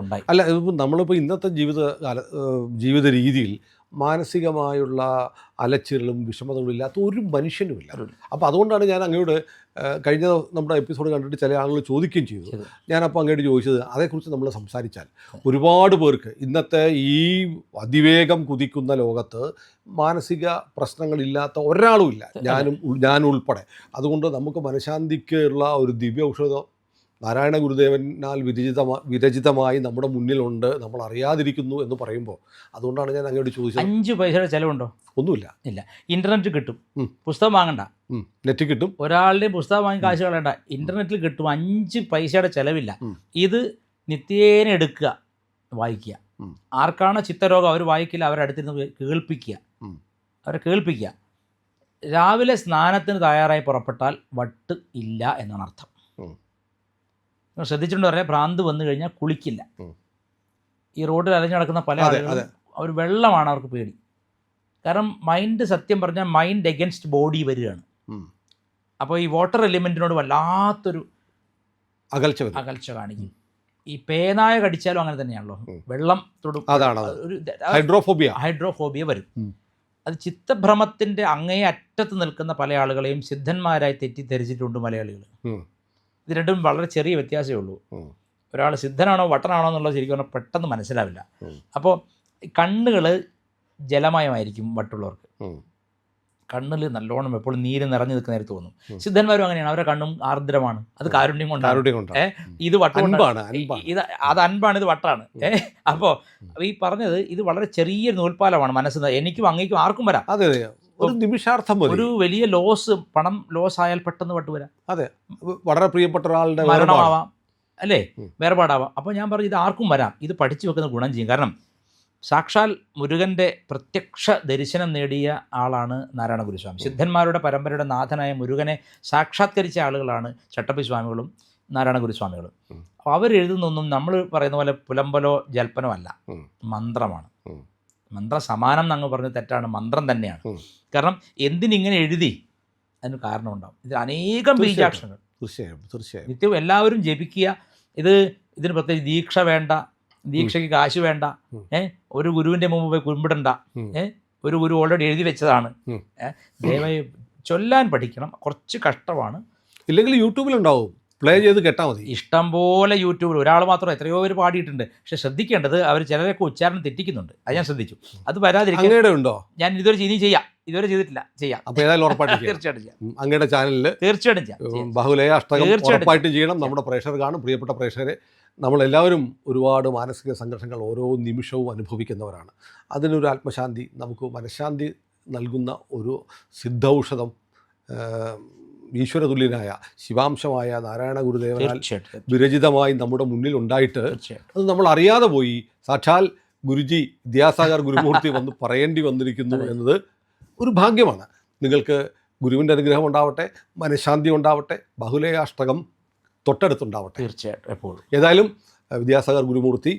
ഉണ്ടായി. അല്ല, നമ്മളിപ്പോൾ ഇന്നത്തെ ജീവിത രീതിയിൽ മാനസികമായുള്ള അലച്ചിലും വിഷമതകളും ഇല്ലാത്ത ഒരു മനുഷ്യനുമില്ല. അപ്പോൾ അതുകൊണ്ടാണ് ഞാൻ അങ്ങോട്ട് കഴിഞ്ഞ നമ്മുടെ എപ്പിസോഡ് കണ്ടിട്ട് ചില ആളുകൾ ചോദിക്കുകയും ചെയ്തു. ഞാനപ്പോൾ അങ്ങോട്ട് ചോദിച്ചത്, അതേക്കുറിച്ച് നമ്മൾ സംസാരിച്ചാൽ ഒരുപാട് പേർക്ക് ഇന്നത്തെ ഈ അതിവേഗം കുതിക്കുന്ന ലോകത്ത് മാനസിക പ്രശ്നങ്ങളില്ലാത്ത ഒരാളുമില്ല, ഞാൻ ഉൾപ്പെടെ. അതുകൊണ്ട് നമുക്ക് മനഃശാന്തിക്കുള്ള ഒരു ദിവ്യ ഔഷധം നാരായണ ഗുരുദേവനാൽ വിരചിതമായി നമ്മുടെ മുന്നിലുണ്ട്, നമ്മൾ അറിയാതിരിക്കുന്നു എന്ന് പറയുമ്പോൾ അതുകൊണ്ടാണ് ഞാൻ അങ്ങോട്ട് ചോദിച്ചത്. 5 പൈസയുടെ ചിലവുണ്ടോ? ഒന്നുമില്ല. ഇല്ല. ഇൻ്റർനെറ്റ് കിട്ടും, പുസ്തകം വാങ്ങണ്ട. നെറ്റ് കിട്ടും. ഒരാളുടെ പുസ്തകം വാങ്ങി കാശ് കളയണ്ട, ഇൻ്റർനെറ്റിൽ കിട്ടും. 5 പൈസയുടെ ചിലവില്ല. ഇത് നിത്യേന എടുക്കുക, വായിക്കുക. ആർക്കാണോ ചിത്തരോഗം അവർ വായിക്കില്ല, അവരുടെ അടുത്തിരുന്ന് കേൾപ്പിക്കുക, അവരെ കേൾപ്പിക്കുക. രാവിലെ സ്നാനത്തിന് തയ്യാറായി പുറപ്പെട്ടാൽ വട്ട് ഇല്ല എന്നാണ് അർത്ഥം. നിങ്ങൾ ശ്രദ്ധിച്ചിട്ടുണ്ട് പറയാം, ഭ്രാന്ത് വന്നു കഴിഞ്ഞാൽ കുളിക്കില്ല. ഈ റോഡിൽ അലഞ്ഞു നടക്കുന്ന പല ആളുകളും അവർ വെള്ളമാണ് അവർക്ക് പേടി. കാരണം മൈൻഡ്, സത്യം പറഞ്ഞാൽ മൈൻഡ് എഗൻസ്റ്റ് ബോഡി വരികയാണ്. അപ്പോൾ ഈ വാട്ടർ എലിമെൻറ്റിനോട് വല്ലാത്തൊരു അകൽച്ച കാണിക്കും. ഈ പേനായ കടിച്ചാലും അങ്ങനെ തന്നെയാണല്ലോ, വെള്ളം തൊടും, ഒരു ഹൈഡ്രോഫോബിയ വരും. അത് ചിത്തഭ്രമത്തിൻ്റെ അങ്ങേ അറ്റത്ത് നിൽക്കുന്ന പല ആളുകളെയും സിദ്ധന്മാരായി തെറ്റിദ്ധരിച്ചിട്ടുണ്ട് മലയാളികൾ. ഇത് രണ്ടും വളരെ ചെറിയ വ്യത്യാസമേ ഉള്ളൂ. ഒരാൾ സിദ്ധനാണോ വട്ടനാണോ എന്നുള്ളത് ശരിക്കും പറഞ്ഞാൽ പെട്ടെന്ന് മനസ്സിലാവില്ല. അപ്പോൾ കണ്ണുകൾ ജലമയമായിരിക്കും വട്ടുള്ളവർക്ക്. കണ്ണിൽ നല്ലോണം എപ്പോഴും നീര് നിറഞ്ഞു നിൽക്കുന്ന നേരത്ത് തോന്നും. സിദ്ധന്മാരും അങ്ങനെയാണ്, അവരുടെ കണ്ണും ആർദ്രമാണ്, അത് കാരുണ്യം കൊണ്ടാണ്. ഇത് വട്ടമാണ്, അത് അൻപാണ്, ഇത് വട്ടാണ്. അപ്പോൾ ഈ പറഞ്ഞത് ഇത് വളരെ ചെറിയൊരു നൂൽപ്പാലമാണ്. മനസ്സ് എനിക്കും അങ്ങേക്കും ആർക്കും വരാം. ഒരു നിമിഷാർത്ഥം, ഒരു വലിയ ലോസ്, പണം ലോസ് ആയാൽ പെട്ടെന്ന് വട്ട് വരാം. അതെ, വളരെ പ്രിയപ്പെട്ട ഒരാളുടെ മരണമാവാം, അല്ലേ, വേർപാടാവാം. അപ്പോൾ ഞാൻ പറഞ്ഞു ഇത് ആർക്കും വരാം. ഇത് പഠിച്ചു വെക്കുന്ന ഗുണം ചെയ്യും. കാരണം സാക്ഷാൽ മുരുകൻ്റെ പ്രത്യക്ഷ ദർശനം നേടിയ ആളാണ് നാരായണ ഗുരുസ്വാമി. സിദ്ധന്മാരുടെ പരമ്പരയുടെ നാഥനായ മുരുകനെ സാക്ഷാത്കരിച്ച ആളുകളാണ് ചട്ടമ്പി സ്വാമികളും നാരായണ ഗുരുസ്വാമികളും. അപ്പോൾ അവരെഴുതുന്നൊന്നും നമ്മൾ പറയുന്ന പോലെ പുലമ്പലോ ജൽപ്പനോ അല്ല, മന്ത്രമാണ്. മന്ത്ര സമാനം എന്നങ്ങ് പറഞ്ഞ് തെറ്റാണ്, മന്ത്രം തന്നെയാണ്. കാരണം എന്തിനിങ്ങനെ എഴുതി, അതിന് കാരണമുണ്ടാവും. ഇതിൽ അനേകം ബീജാക്ഷരങ്ങൾ തീർച്ചയായും നിത്യവും എല്ലാവരും ജപിക്കുക. ഇതിന് പ്രത്യേകിച്ച് ദീക്ഷ വേണ്ട, ദീക്ഷയ്ക്ക് കാശ് വേണ്ട, ഒരു ഗുരുവിൻ്റെ മുമ്പ് പോയി കുമ്പിടണ്ട. ഒരു ഗുരു ഓൾറെഡി എഴുതി വെച്ചതാണ്. ദയവായി ചൊല്ലാൻ പഠിക്കണം. കുറച്ച് കഷ്ടമാണ്. ഇല്ലെങ്കിൽ യൂട്യൂബിലുണ്ടാവും, പ്ലേ ചെയ്ത് കേട്ടാൽ മതി. ഇഷ്ടം പോലെ യൂട്യൂബിൽ ഒരാൾ മാത്രം എത്രയോ പേര് പാടിയിട്ടുണ്ട്. പക്ഷെ ശ്രദ്ധിക്കേണ്ടത് അവർ ചിലരൊക്കെ ഉച്ചാരണം തെറ്റിക്കുന്നുണ്ട്. അത് ഞാൻ ശ്രദ്ധിച്ചു. അത് വരാതിരിക്കാൻ ഉണ്ടോ? ഞാൻ ഇതുവരെ ചെയ്തിട്ടില്ല, ചെയ്യാം. അപ്പോൾ ഏതായാലും ഉറപ്പായിട്ടും തീർച്ചയായിട്ടും ചെയ്യാം. അങ്ങയുടെ ചാനലിൽ തീർച്ചയായിട്ടും ചെയ്യാം. ബാഹുലേയ അഷ്ടകം ഉറപ്പായിട്ടും ചെയ്യണം. നമ്മുടെ പ്രേക്ഷകർ കാണും. പ്രിയപ്പെട്ട പ്രേക്ഷകരെ, നമ്മളെല്ലാവരും ഒരുപാട് മാനസിക സംഘർഷങ്ങൾ ഓരോ നിമിഷവും അനുഭവിക്കുന്നവരാണ്. അതിനൊരു ആത്മശാന്തി, നമുക്ക് മനഃശാന്തി നൽകുന്ന ഒരു സിദ്ധൌഷധം ഈശ്വരതുല്യനായ ശിവാംശമായ നാരായണ ഗുരുദേവനാൽ വിരചിതമായി നമ്മുടെ മുന്നിൽ ഉണ്ടായിട്ട് അത് നമ്മൾ അറിയാതെ പോയി സാക്ഷാൽ ഗുരുജി വിദ്യാസാഗർ ഗുരുമൂർത്തി വന്ന് പറയേണ്ടി വന്നിരിക്കുന്നു എന്നത് ഒരു ഭാഗ്യമാണ്. നിങ്ങൾക്ക് ഗുരുവിൻ്റെ അനുഗ്രഹം ഉണ്ടാവട്ടെ, മനഃശാന്തി ഉണ്ടാവട്ടെ, ബാഹുലേയാഷ്ടകം തൊട്ടടുത്തുണ്ടാവട്ടെ. തീർച്ചയായിട്ടും എപ്പോഴും. ഏതായാലും വിദ്യാസാഗർ ഗുരുമൂർത്തി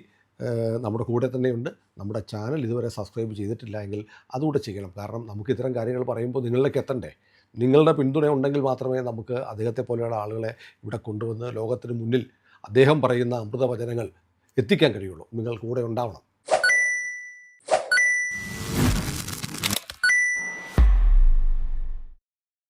നമ്മുടെ കൂടെ തന്നെയുണ്ട്. നമ്മുടെ ചാനൽ ഇതുവരെ സബ്സ്ക്രൈബ് ചെയ്തിട്ടില്ല എങ്കിൽ അതുകൂടെ ചെയ്യണം. കാരണം നമുക്ക് ഇത്തരം കാര്യങ്ങൾ പറയുമ്പോൾ നിങ്ങളിലേക്ക് എത്തണ്ടേ. നിങ്ങളുടെ പിന്തുണ ഉണ്ടെങ്കിൽ മാത്രമേ നമുക്ക് അദ്ദേഹത്തെ പോലെയുള്ള ആളുകളെ ഇവിടെ കൊണ്ടുവന്ന് ലോകത്തിന് മുന്നിൽ അദ്ദേഹം പറയുന്ന അമൃതവചനങ്ങൾ എത്തിക്കാൻ കഴിയുള്ളൂ. നിങ്ങൾ കൂടെ ഉണ്ടാവണം.